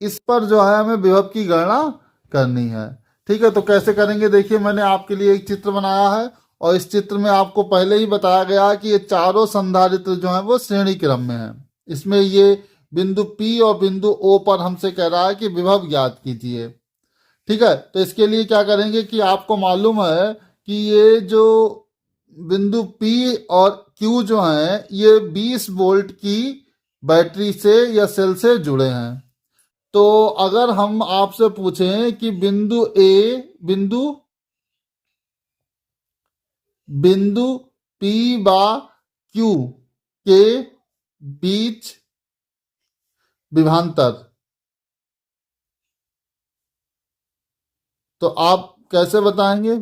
इस पर जो है हमें विभव की गणना करनी है। ठीक है, तो कैसे करेंगे, देखिए मैंने आपके लिए एक चित्र बनाया है और इस चित्र में आपको पहले ही बताया गया है कि ये चारों संधारित्र जो है वो श्रेणी क्रम में है। इसमें ये बिंदु P और बिंदु O पर हमसे कह रहा है कि विभव ज्ञात कीजिए। ठीक है, तो इसके लिए क्या करेंगे कि आपको मालूम है कि ये जो बिंदु P और Q जो है ये 20 वोल्ट की बैटरी से या सेल से जुड़े हैं। तो अगर हम आपसे पूछें कि बिंदु P बा Q के बीच विभवांतर, तो आप कैसे बताएंगे,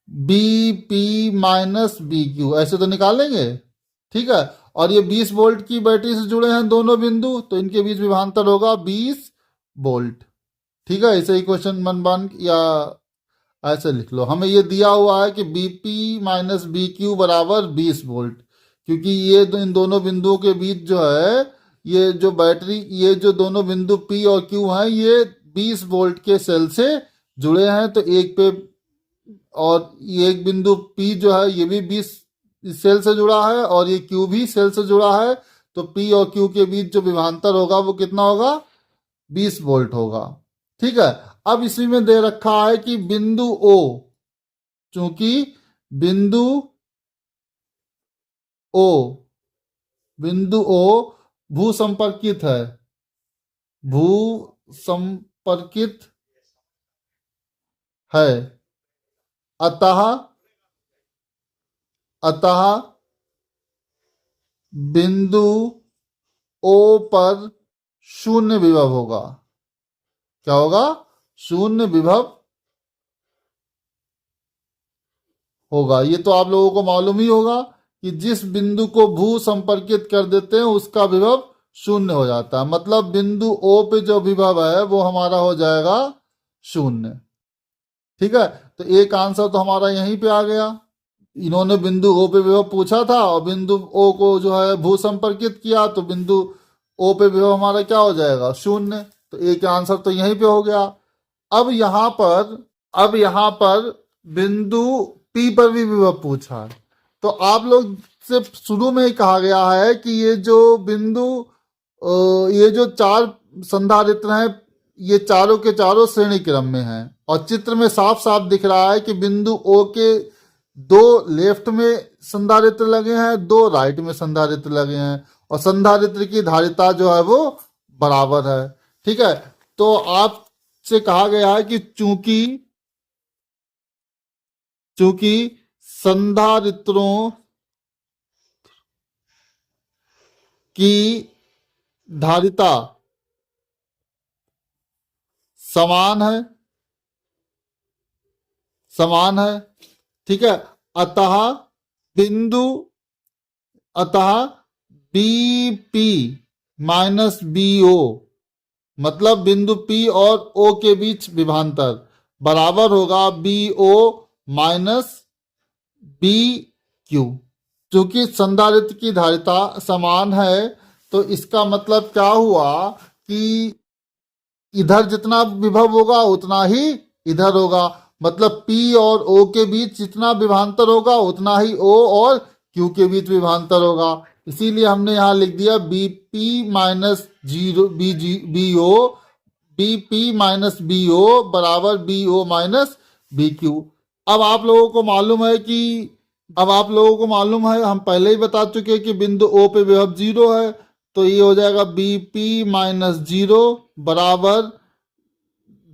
BP-BQ ऐसे तो निकालेंगे। ठीक है, और ये 20 वोल्ट की बैटरी से जुड़े हैं दोनों बिंदु, तो इनके बीच विभवांतर होगा 20 वोल्ट। ठीक है, ऐसे ही क्वेश्चन बन या ऐसे लिख लो। हमें ये दिया हुआ है कि BP-BQ बराबर 20 वोल्ट, क्योंकि ये इन दोनों बिंदुओं के बीच जो है ये जो बैटरी, ये जो दोनों बिंदु P और Q हैं ये 20 वोल्ट के सेल से जुड़े हैं। तो एक पे और ये एक बिंदु P जो है ये भी 20 सेल से जुड़ा है और ये Q भी सेल से जुड़ा है। तो P और Q के बीच जो विभवांतर होगा वो कितना होगा, 20 वोल्ट होगा। ठीक है, अब इसी में दे रखा है कि बिंदु O, चूंकि बिंदु O भू संपर्कित है, भू संपर्कित है, अतः बिंदु O पर शून्य विभव होगा। क्या होगा, शून्य विभव होगा। ये तो आप लोगों को मालूम ही होगा कि जिस बिंदु को भू संपर्कित कर देते हैं उसका विभव शून्य हो जाता है। मतलब बिंदु O पे जो विभव है वो हमारा हो जाएगा शून्य। ठीक है, तो एक आंसर तो हमारा यहीं पे आ गया। इन्होंने बिंदु O पे विभव पूछा था और बिंदु O को जो है भू संपर्कित किया, तो बिंदु O पे विभव हमारा क्या हो जाएगा, शून्य। तो एक आंसर तो यहीं पे हो गया। अब यहाँ पर बिंदु P पर भी विभव पूछा है। तो आप लोग से शुरू में ही कहा गया है कि ये जो बिंदु ये जो 4 संधारित्र हैं ये चारों के चारों श्रेणी क्रम में हैं और चित्र में साफ साफ दिख रहा है कि बिंदु O के 2 लेफ्ट में संधारित्र लगे हैं, 2 राइट में संधारित्र लगे हैं और संधारित्र की धारिता जो है वो बराबर है। ठीक है, तो आपसे कहा गया है कि चूंकि संधारित्रों की धारिता समान है। ठीक है, अतः BP-BO मतलब बिंदु P और O के बीच विभवांतर बराबर होगा B O minus B Q. क्योंकि संधारित्र की धारिता समान है तो इसका मतलब क्या हुआ कि इधर जितना विभव होगा उतना ही इधर होगा। मतलब P और O के बीच जितना विभवांतर होगा उतना ही O और Q के बीच विभवांतर होगा। इसीलिए हमने यहाँ लिख दिया BP minus zero BP minus BO बराबर BO माइनस BQ। अब आप लोगों को मालूम है कि हम पहले ही बता चुके हैं कि बिंदु O पे विभव 0 है, तो ये हो जाएगा BP माइनस 0 बराबर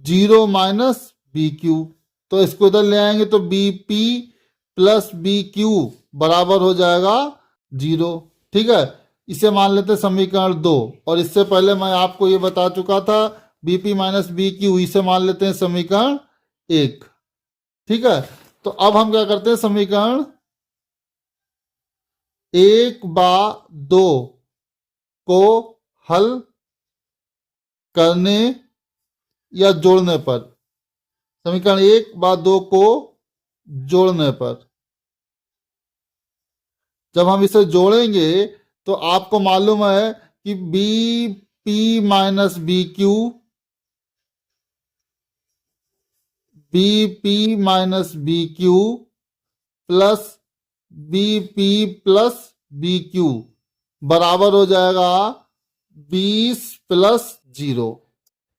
0 माइनस BQ। तो इसको इधर ले आएंगे तो BP प्लस BQ बराबर हो जाएगा 0। ठीक है, इसे मान लेते हैं समीकरण 2। और इससे पहले मैं आपको ये बता चुका था BP माइनस BQ, इसे मान लेते हैं समीकरण 1। ठीक है, तो अब हम क्या करते हैं, समीकरण 1/2 को हल करने या जोड़ने पर, समीकरण 1/2 को जोड़ने पर जब हम इसे जोड़ेंगे तो आपको मालूम है कि B P minus B Q, B P minus B Q plus B P plus B Q बराबर हो जाएगा 20 प्लस 0।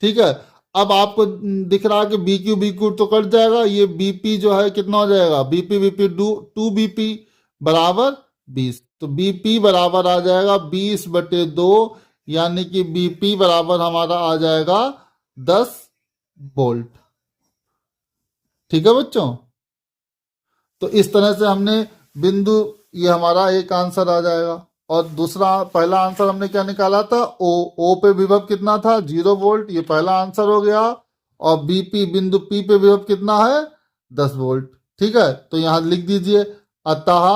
ठीक है, अब आपको दिख रहा है कि बी क्यू तो कट जाएगा, ये बीपी जो है कितना हो जाएगा, बीपी 2 बीपी बराबर 20। तो बीपी बराबर आ जाएगा 20/2, यानी कि बीपी बराबर हमारा आ जाएगा 10 वोल्ट। ठीक है बच्चों, तो इस तरह से हमने बिंदु, ये हमारा एक आंसर आ जाएगा। और दूसरा, पहला आंसर हमने क्या निकाला था, ओ पे विभव कितना था, 0 वोल्ट, ये पहला आंसर हो गया। और बीपी बिंदु पी पे विभव कितना है, 10 वोल्ट। ठीक है, तो यहां लिख दीजिए, अतः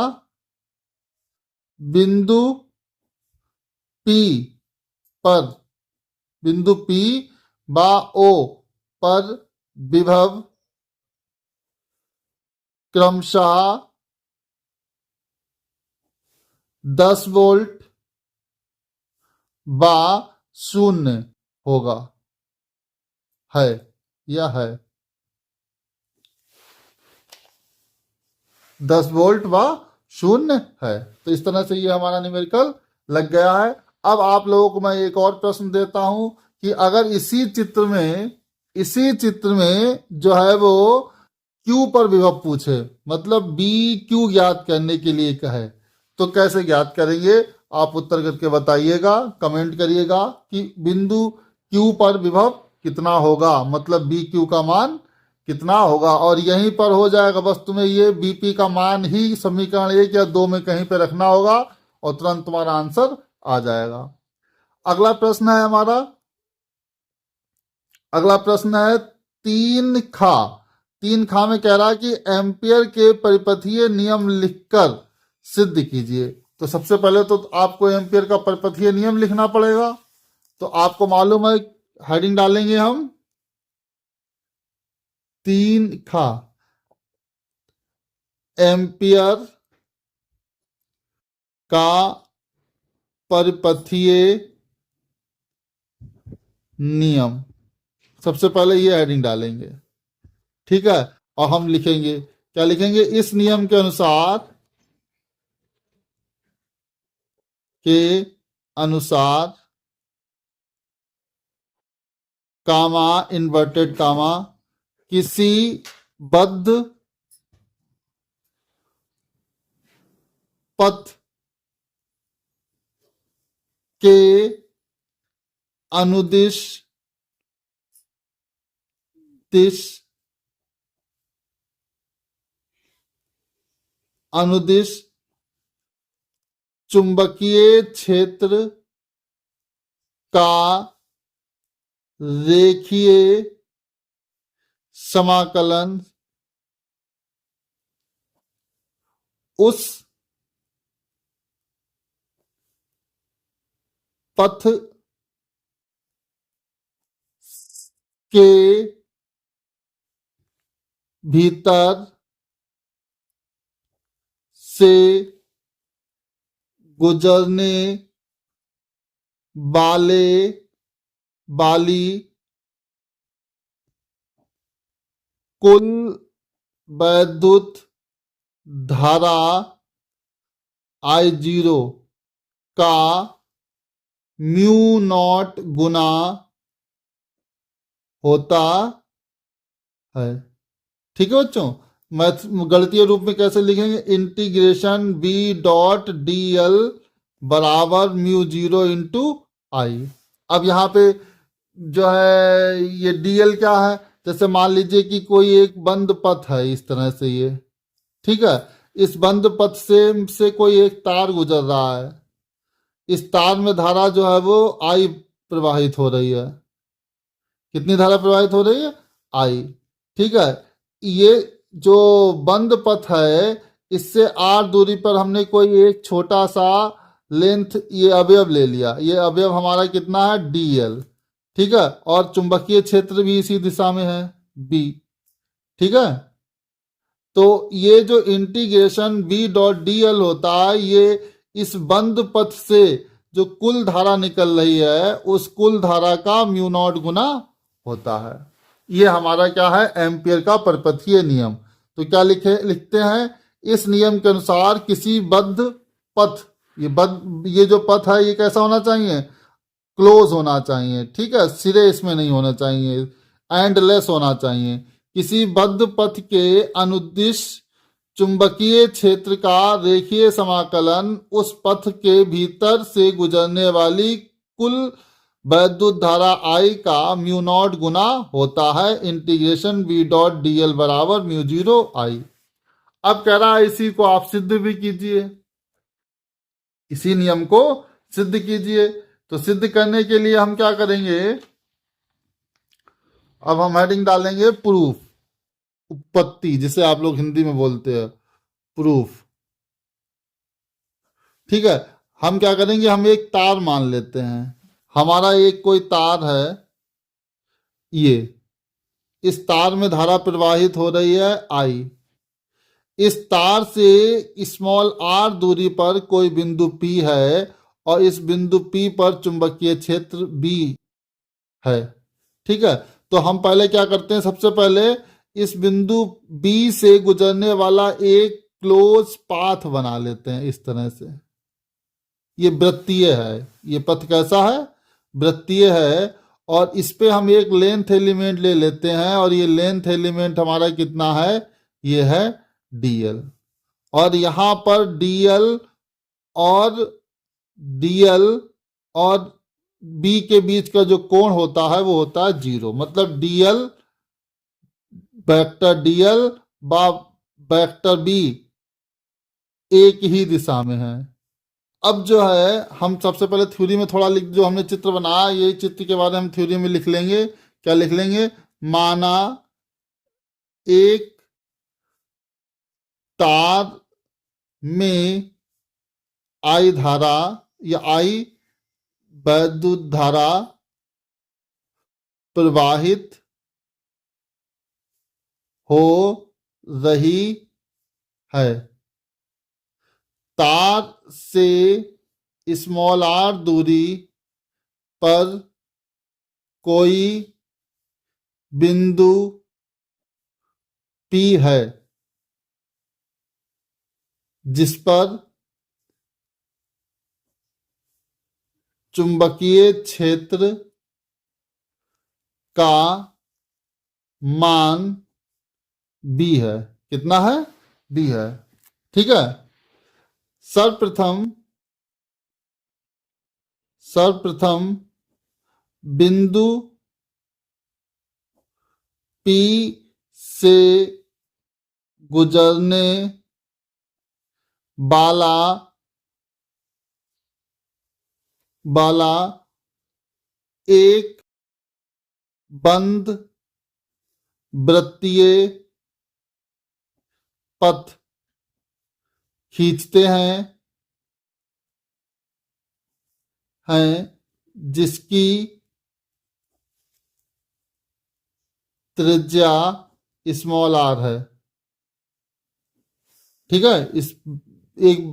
बिंदु पी पर, बिंदु पी बा ओ पर विभव क्रमशः 10 वोल्ट बा 0 होगा, है या है, 10 वोल्ट व 0 है। तो इस तरह से ये हमारा न्यूमेरिकल लग गया है। अब आप लोगों को मैं एक और प्रश्न देता हूं कि अगर इसी चित्र में जो है वो क्यू पर विभव पूछे, मतलब बी क्यू ज्ञात करने के लिए कहे, तो कैसे ज्ञात करेंगे, आप उत्तर करके बताइएगा, कमेंट करिएगा कि बिंदु क्यू पर विभव कितना होगा, मतलब बी क्यू का मान कितना होगा। और यहीं पर हो जाएगा, बस तुम्हें ये बीपी का मान ही समीकरण 1 या 2 में कहीं पे रखना होगा और तुरंत तुम्हारा आंसर आ जाएगा। अगला प्रश्न है हमारा, अगला प्रश्न है तीन खा में कह रहा है कि एम्पियर के परिपथीय नियम लिखकर सिद्ध कीजिए। तो सबसे पहले तो आपको एम्पियर का परिपथीय नियम लिखना पड़ेगा। तो आपको मालूम है, हेडिंग डालेंगे हम, 3 एम्पियर का परिपथीय नियम, सबसे पहले ये हेडिंग डालेंगे। ठीक है, और हम लिखेंगे, क्या लिखेंगे, इस नियम के अनुसार कामा इन्वर्टेड कामा किसी बद्ध पथ के अनुदिश अनुदिश चुंबकीय क्षेत्र का रेखीय समाकलन उस पथ के भीतर से गुजरने वाले वाली कुल वैद्युत धारा I0 का म्यू नॉट गुना होता है। ठीक है बच्चों, मैथ गणितीय रूप में कैसे लिखेंगे, integration B dot D L बराबर म्यू जीरो इंटू आई। अब यहाँ पे जो है ये डीएल क्या है, जैसे मान लीजिए कि कोई एक बंद पथ है इस तरह से ये, ठीक है, इस बंद पथ से कोई एक तार गुजर रहा है, इस तार में धारा जो है वो आई प्रवाहित हो रही है। कितनी धारा प्रवाहित हो रही है, आई। ठीक है, ये जो बंद पथ है इससे आर दूरी पर हमने कोई एक छोटा सा लेंथ ये अवयव ले लिया, ये अवयव हमारा कितना है, डीएल। ठीक है, और चुंबकीय क्षेत्र भी इसी दिशा में है, बी। ठीक है, तो ये जो integration B dot D L होता है, ये इस बंद पथ से जो कुल धारा निकल रही है उस कुल धारा का म्यू नॉट गुना होता है। ये हमारा क्या है, एम्पियर का परपथीय नियम। तो क्या लिखते हैं, इस नियम के अनुसार किसी बद्ध पथ, ये जो पथ है ये कैसा होना चाहिए, क्लोज होना चाहिए। ठीक है, सिरे इसमें नहीं होना चाहिए, एंडलेस होना चाहिए। किसी बद्ध पथ के अनुदिश चुंबकीय क्षेत्र का रेखीय समाकलन उस पथ के भीतर से गुजरने वाली कुल वैद्युत धारा I का म्यू नॉट गुना होता है integration B dot D L बराबर म्यू जीरो आई। अब कह रहा है इसी को आप सिद्ध भी कीजिए, इसी नियम को सिद्ध कीजिए। तो सिद्ध करने के लिए हम क्या करेंगे, अब हम हेडिंग डालेंगे प्रूफ, उत्पत्ति, जिसे आप लोग हिंदी में बोलते हैं प्रूफ। ठीक है, हम क्या करेंगे, हम एक तार मान लेते हैं, हमारा एक कोई तार है, ये इस तार में धारा प्रवाहित हो रही है आई। इस तार से स्मॉल आर दूरी पर कोई बिंदु P है और इस बिंदु P पर चुंबकीय क्षेत्र B है। ठीक है, तो हम पहले क्या करते हैं, सबसे पहले इस बिंदु B से गुजरने वाला एक क्लोज पाथ बना लेते हैं इस तरह से। ये वृत्तीय है, ये पथ कैसा है, वृत्तीय है, और इस पे हम एक लेंथ एलिमेंट ले लेते हैं और ये लेंथ एलिमेंट हमारा कितना है, ये है डीएल। और यहां पर डीएल और डीएल और बी के बीच का जो कोण होता है वो होता है जीरो, मतलब डीएल वेक्टर डीएल बा वेक्टर बी एक ही दिशा में है। अब जो है हम सबसे पहले थ्योरी में थोड़ा लिख, जो हमने चित्र बनाया ये चित्र के बाद हम थ्योरी में लिख लेंगे। क्या लिख लेंगे, माना एक तार में आई धारा या आई वैद्युत धारा प्रवाहित हो रही है। तार से स्मॉल आर दूरी पर कोई बिंदु P है जिस पर चुंबकीय क्षेत्र का मान B है। कितना है, B है। ठीक है, सर्वप्रथम बिंदु P से गुजरने वाला एक बंद वृत्तीय पथ खींचते हैं जिसकी त्रिज्या स्मॉल आर है। ठीक है, इस एक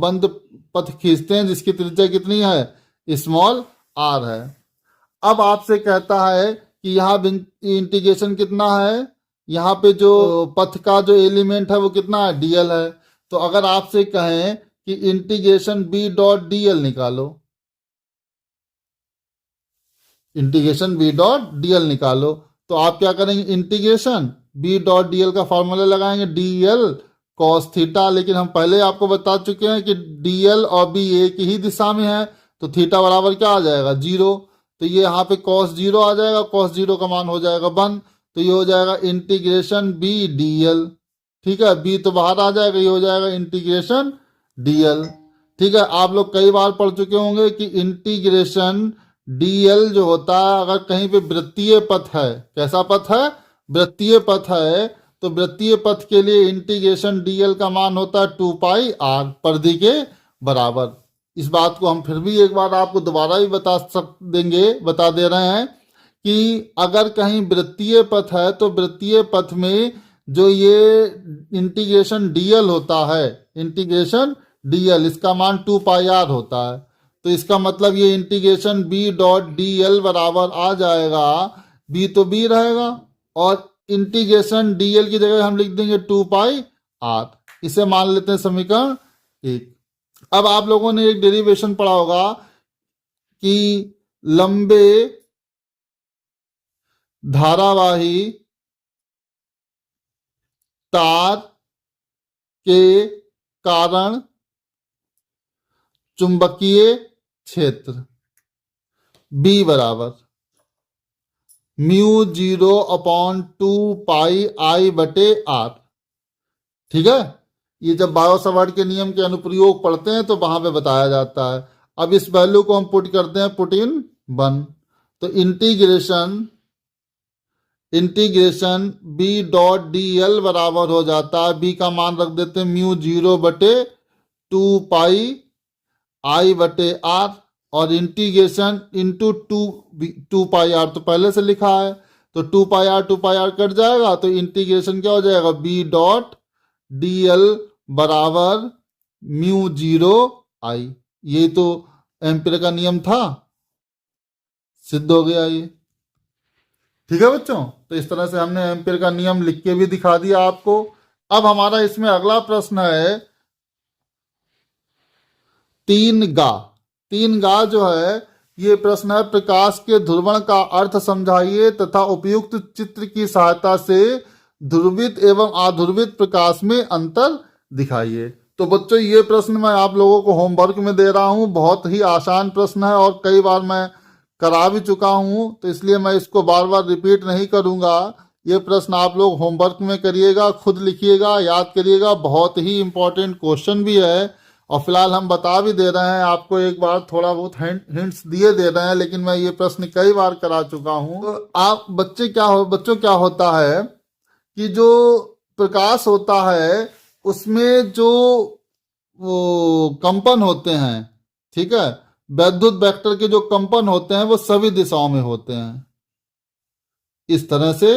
बंद पथ खींचते हैं जिसकी त्रिज्या कितनी है, स्मॉल आर है। अब आपसे कहता है कि यहाँ इंटीग्रेशन कितना है, यहाँ पे जो पथ का जो एलिमेंट है वो कितना है, डीएल है। तो अगर आपसे कहें कि इंटीग्रेशन बी डॉट डीएल निकालो, इंटीग्रेशन बी डॉट डीएल निकालो, तो आप क्या करेंगे, इंटीग्रेशन बी डॉट डीएल का फॉर्मूला लगाएंगे, डीएल कॉस थीटा। लेकिन हम पहले आपको बता चुके हैं कि डीएल और बी एक ही दिशा में है, तो थीटा बराबर क्या आ जाएगा, 0। तो ये यहाँ पे कॉस 0 आ जाएगा, कॉस 0 का मान हो जाएगा 1। तो ये हो जाएगा इंटीग्रेशन बी डीएल। ठीक है, बी तो बाहर आ जाएगा, ये हो जाएगा इंटीग्रेशन डीएल। ठीक है, आप लोग कई बार पढ़ चुके होंगे कि इंटीग्रेशन डीएल जो होता है, अगर कहीं पे वृत्तीय पथ है, कैसा पथ है, वृत्तीय पथ है, तो वृत्तीय पथ के लिए इंटीग्रेशन डीएल का मान होता है 2 पाई आर, परिधि के बराबर। इस बात को हम फिर भी एक बार आपको दोबारा भी बता दे रहे हैं कि अगर कहीं वृत्तीय पथ है तो वृत्तीय पथ में जो ये इंटीग्रेशन डीएल होता है, इंटीग्रेशन डीएल, इसका मान 2 पाई आर होता है। तो इसका मतलब ये इंटीग्रेशन बी डॉट डीएल बराबर आ जाएगा, बी तो बी रहेगा और इंटीग्रेशन डीएल की जगह हम लिख देंगे 2 पाई आर। इसे मान लेते हैं समीकरण 1। अब आप लोगों ने एक डेरिवेशन पढ़ा होगा कि लंबे धारावाही तार के कारण चुंबकीय क्षेत्र B बराबर म्यू 0/2 पाई आई बटे आर। ठीक है, ये जब बायो सावर्ट के नियम के अनुप्रयोग पढ़ते हैं तो वहां पे बताया जाता है। अब इस वैल्यू को हम पुट करते हैं, पुट इन 1। तो integration B dot D L बराबर हो जाता है, बी का मान रख देते हैं म्यू 0/2 पाई आई बटे आर, और इंटीग्रेशन इंटू 2 पाई आर तो पहले से लिखा है, तो 2 पाई आर कट जाएगा, तो इंटीग्रेशन क्या हो जाएगा, बी डॉट डी एल बराबर म्यू 0 आई। ये तो एम्पीयर का नियम था, सिद्ध हो गया ये। ठीक है बच्चों, तो इस तरह से हमने एम्पीयर का नियम लिख के भी दिखा दिया आपको। अब हमारा इसमें अगला प्रश्न है 3गा जो है, ये प्रश्न है, प्रकाश के ध्रुवण का अर्थ समझाइए तथा उपयुक्त चित्र की सहायता से ध्रुवित एवं अध्रुवित प्रकाश में अंतर दिखाइए। तो बच्चों ये प्रश्न मैं आप लोगों को होमवर्क में दे रहा हूँ, बहुत ही आसान प्रश्न है और कई बार मैं करा भी चुका हूँ, तो इसलिए मैं इसको बार बार रिपीट नहीं करूँगा। ये प्रश्न आप लोग होमवर्क में करिएगा, खुद लिखिएगा, याद करिएगा, बहुत ही इंपॉर्टेंट क्वेश्चन भी है। और फिलहाल हम बता भी दे रहे हैं आपको, एक बार थोड़ा बहुत हिंट्स दिए दे रहे हैं, लेकिन मैं ये प्रश्न कई बार करा चुका हूँ। तो आप बच्चों क्या होता है कि जो प्रकाश होता है उसमें जो वो कंपन होते हैं, ठीक है, वैद्युत वेक्टर के जो कंपन होते हैं वो सभी दिशाओं में होते हैं। इस तरह से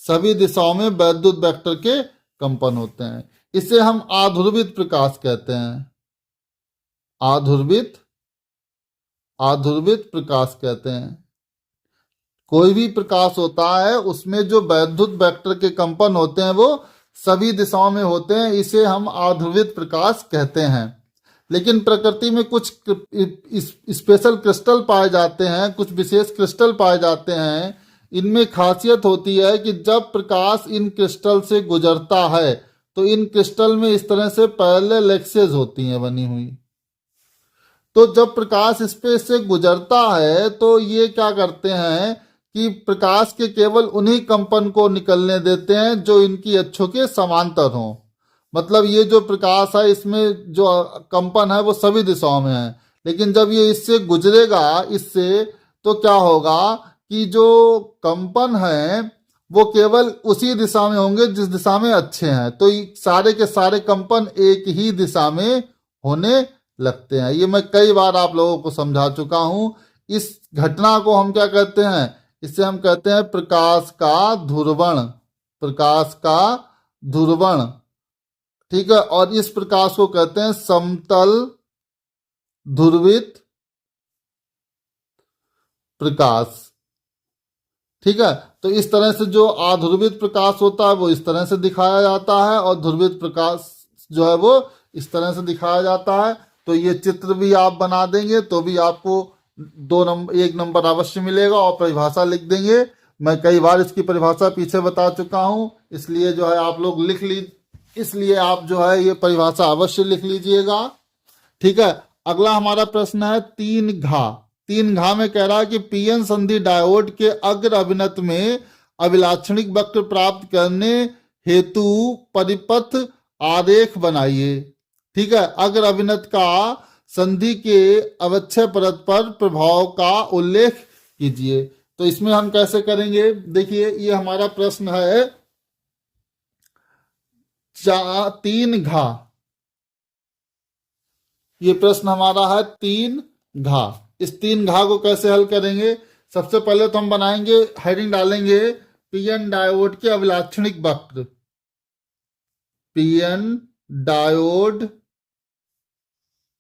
सभी दिशाओं में वैद्युत वेक्टर के कंपन होते हैं। इसे हम आध्रुवित प्रकाश कहते हैं, आध्रुवित प्रकाश कहते हैं। कोई भी प्रकाश होता है उसमें जो वैद्युत वेक्टर के कंपन होते हैं वो सभी दिशाओं में होते हैं, इसे हम आध्रुवित प्रकाश कहते हैं। लेकिन प्रकृति में कुछ स्पेशल क्रिस्टल पाए जाते हैं, कुछ विशेष क्रिस्टल पाए जाते हैं। इनमें खासियत होती है कि जब प्रकाश इन क्रिस्टल से गुजरता है तो इन क्रिस्टल में इस तरह से पैरेलल एक्सेस होती हैं बनी हुई। तो जब प्रकाश इस पे से गुजरता है तो ये क्या करते हैं कि प्रकाश के केवल उन्हीं कंपन को निकलने देते हैं जो इनकी अक्षों के समांतर हों। मतलब ये जो प्रकाश है इसमें जो कंपन है वो सभी दिशाओं में है, लेकिन जब ये इससे गुजरेगा इससे, तो क्या होगा कि जो कंपन है वो केवल उसी दिशा में होंगे जिस दिशा में अच्छे हैं। तो सारे के सारे कंपन एक ही दिशा में होने लगते हैं। ये मैं कई बार आप लोगों को समझा चुका हूं। इस घटना को हम क्या कहते हैं, इसे हम कहते हैं प्रकाश का ध्रुवण। प्रकाश का ध्रुवण, ठीक है, और इस प्रकाश को कहते हैं समतल ध्रुवित प्रकाश, ठीक है। तो इस तरह से जो अध्रुवित प्रकाश होता है वो इस तरह से दिखाया जाता है, और ध्रुवित प्रकाश जो है वो इस तरह से दिखाया जाता है। तो ये चित्र भी आप बना देंगे तो भी आपको 2 नंबर 1 नंबर अवश्य मिलेगा, और परिभाषा लिख देंगे। मैं कई बार इसकी परिभाषा पीछे बता चुका हूं, इसलिए जो है आप लोग लिख ली, इसलिए आप जो है ये परिभाषा अवश्य लिख लीजिएगा, ठीक है। अगला हमारा प्रश्न है 3 घा। 3 घा में कह रहा है कि पीएन संधि डायोड के अग्र अभिनत में अभिलाक्षणिक वक्र प्राप्त करने हेतु परिपथ आरेख बनाइए, ठीक है। अग्र अभिनत का संधि के अवच्छय परत पर प्रभाव का उल्लेख कीजिए। तो इसमें हम कैसे करेंगे, देखिए ये हमारा प्रश्न है 3 घा। ये प्रश्न हमारा है 3 घा। इस 3 घा को कैसे हल करेंगे, सबसे पहले तो हम बनाएंगे, हेडिंग डालेंगे पीएन डायोड के अभिलाक्षणिक वक्र, पीएन डायोड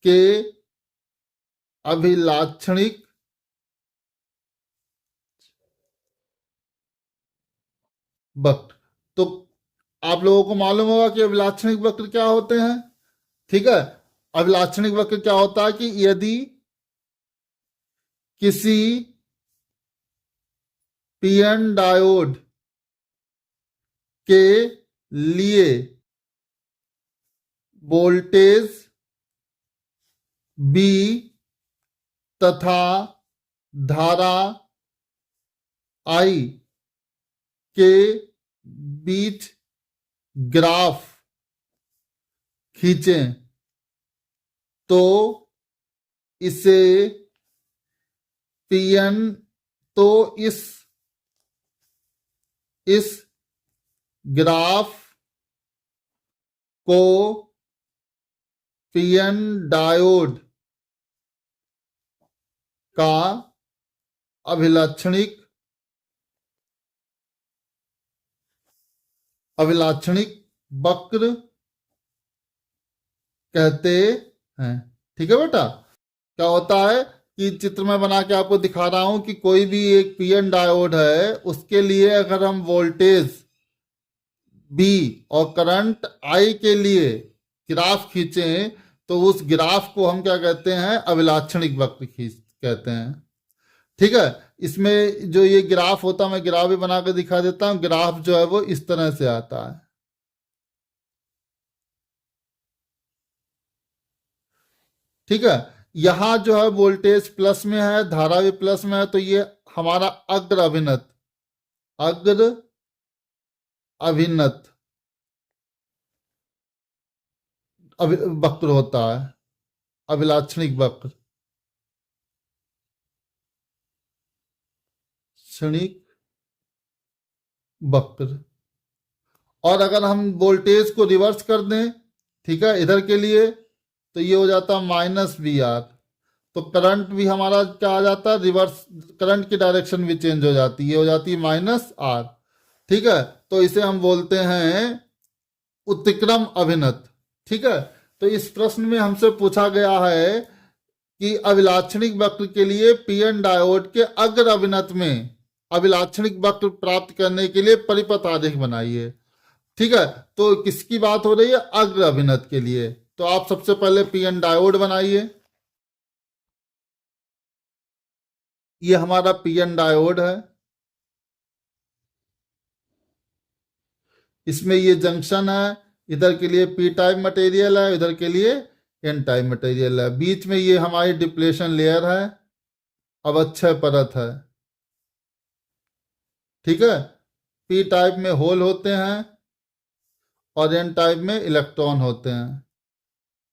के अभिलाक्षणिक वक्र। तो आप लोगों को मालूम होगा कि अभिलाक्षणिक वक्र क्या होते हैं, ठीक है। अभिलाक्षणिक वक्र क्या होता है कि यदि किसी पीएन डायोड के लिए वोल्टेज बी तथा धारा आई के बीच ग्राफ खींचें तो इसे पीएन, तो इस ग्राफ को पीएन डायोड का अभिलाक्षणिक वक्र कहते हैं, ठीक है बेटा। क्या होता है कि चित्र में बना के आपको दिखा रहा हूं कि कोई भी एक पीएन डायोड है, उसके लिए अगर हम वोल्टेज बी और करंट आई के लिए ग्राफ खींचें तो उस ग्राफ को हम क्या कहते हैं, अभिलाक्षणिक वक्र कहते हैं, ठीक है। इसमें जो ये ग्राफ होता है, मैं ग्राफ भी बना के दिखा देता हूं। ग्राफ जो है वो इस तरह से आता है, ठीक है। यहां जो है वोल्टेज प्लस में है, धारा भी प्लस में है, तो ये हमारा अग्र अभिनत वक्र होता है, अभिलाक्षणिक वक्र, क्षणिक वक्र। और अगर हम वोल्टेज को रिवर्स कर दें, ठीक है, इधर के लिए, तो ये हो जाता -VR। तो करंट भी हमारा क्या आ जाता है, रिवर्स, करंट की डायरेक्शन भी चेंज हो जाती है, ये हो जाती है -R, ठीक है। तो इसे हम बोलते हैं उत्क्रम अभिनत, ठीक है। तो इस प्रश्न में हमसे पूछा गया है कि अभिलाक्षणिक वक्र के लिए पीएन डायोड के अग्र अभिनत में अभिलाक्षणिक वक्र प्राप्त करने के लिए परिपथ आरेख बनाइए, ठीक है। तो किसकी बात हो रही है, अग्र अभिनत के लिए। तो आप सबसे पहले पीएन डायोड बनाइए। ये हमारा पीएन डायोड है, इसमें ये जंक्शन है, इधर के लिए पी टाइप मटेरियल है, इधर के लिए एन टाइप मटेरियल है। बीच में ये हमारी डिप्लेशन लेयर है, अवक्षय परत है, ठीक है। पी टाइप में होल होते हैं और एन टाइप में इलेक्ट्रॉन होते हैं।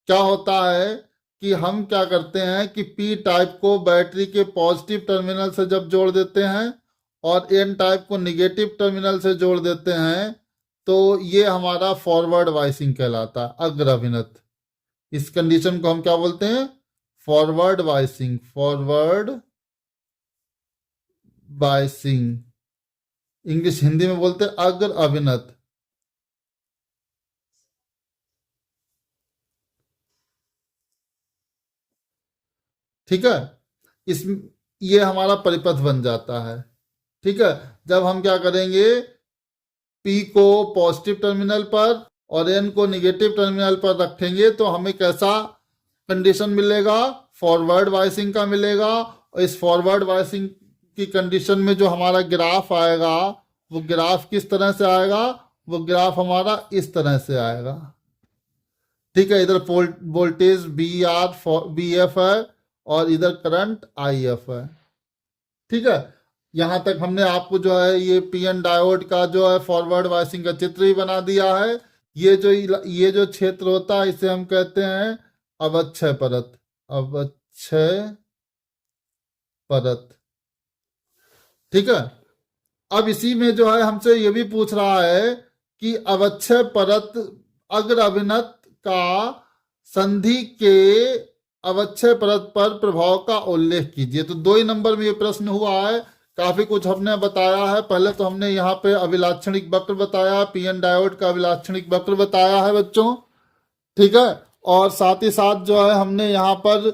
क्या होता है कि हम क्या करते हैं कि पी टाइप को बैटरी के पॉजिटिव टर्मिनल से जब जोड़ देते हैं और एन टाइप को निगेटिव टर्मिनल से जोड़ देते हैं, तो ये हमारा फॉरवर्ड वाइसिंग कहलाता है, अग्र अभिनत। इस कंडीशन को हम क्या बोलते हैं, फॉरवर्ड वाइसिंग, फॉरवर्ड वाइसिंग, इंग्लिश हिंदी में बोलते हैं अग्र अभिनत। ठीक है, इस ये हमारा परिपथ बन जाता है। ठीक है, जब हम क्या करेंगे, P को पॉजिटिव टर्मिनल पर और N को निगेटिव टर्मिनल पर रखेंगे तो हमें कैसा कंडीशन मिलेगा, फॉरवर्ड बायसिंग का मिलेगा। और इस फॉरवर्ड बायसिंग की कंडीशन में जो हमारा ग्राफ आएगा वो ग्राफ किस तरह से आएगा, वो ग्राफ हमारा इस तरह से आएगा। ठीक है, इधर वोल्टेज बी एफ है और इधर करंट आई एफ है। ठीक है, यहां तक हमने आपको जो है ये पीएन डायोड का जो है फॉरवर्ड बायसिंग का चित्र भी बना दिया है। ये जो क्षेत्र होता है इसे हम कहते हैं अवक्षय परत। अवक्षय परत। ठीक है, अब इसी में जो है हमसे ये भी पूछ रहा है कि अवक्षय परत अग्र अभिनत का संधि के अवक्षय परत पर प्रभाव का उल्लेख कीजिए। तो 2 ही नंबर में ये प्रश्न हुआ है। काफी कुछ हमने बताया है। पहले तो हमने यहाँ पे अभिलाक्षणिक वक्र बताया, पीएन डायोड का अभिलाक्षणिक वक्र बताया है बच्चों। ठीक है, और साथ ही साथ जो है हमने यहाँ पर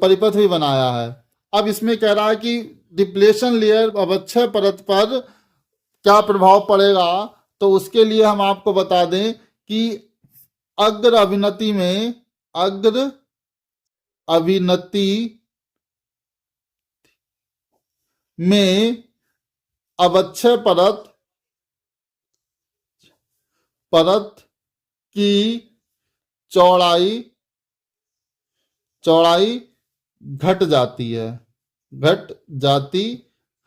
परिपथ भी बनाया है। अब इसमें कह रहा है कि डिप्लेशन लेयर अवक्षय परत पर क्या प्रभाव पड़ेगा। तो उसके लिए हम आपको बता दें कि अग्र अभिनति में अवक्षय परत की चौड़ाई घट जाती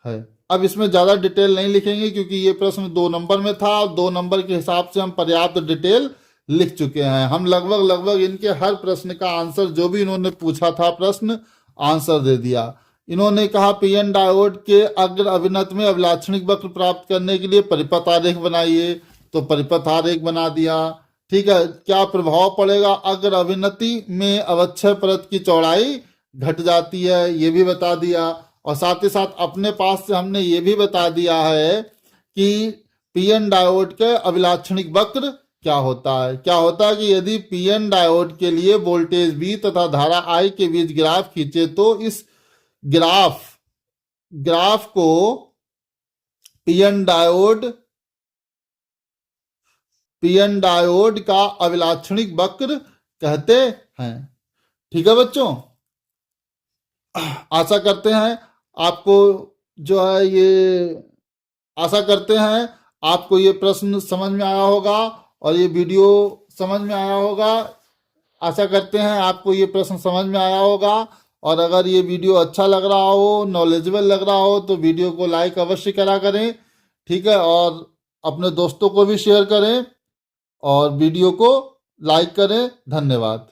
है। अब इसमें ज्यादा डिटेल नहीं लिखेंगे क्योंकि ये प्रश्न 2 नंबर में था और 2 नंबर के हिसाब से हम पर्याप्त डिटेल लिख चुके हैं। हम लगभग इनके हर प्रश्न का आंसर, जो भी इन्होंने पूछा था प्रश्न, आंसर दे दिया। इन्होंने कहा पीएन डायोड के अग्र अभिनत में अभिलाक्षणिक वक्र प्राप्त करने के लिए परिपथ आरेख बनाइए, तो परिपथ आरेख बना दिया। ठीक है, क्या प्रभाव पड़ेगा, अग्र अभिनति में अवक्षय परत की चौड़ाई घट जाती है, ये भी बता दिया। और साथ ही साथ अपने पास से हमने ये भी बता दिया है कि पीएन डायोड के अभिलाक्षणिक वक्र क्या होता है। कि यदि पीएन डायोड के लिए वोल्टेज V तथा धारा I के बीच ग्राफ खींचे तो इस ग्राफ को पीएन डायोड का अभिलाक्षणिक वक्र कहते हैं। ठीक है बच्चों, आशा करते हैं आपको जो है ये प्रश्न समझ में आया होगा और ये वीडियो समझ में आया होगा। आशा करते हैं आपको ये प्रश्न समझ में आया होगा। और अगर ये वीडियो अच्छा लग रहा हो, नॉलेजेबल लग रहा हो, तो वीडियो को लाइक अवश्य करा करें। ठीक है, और अपने दोस्तों को भी शेयर करें और वीडियो को लाइक करें। धन्यवाद।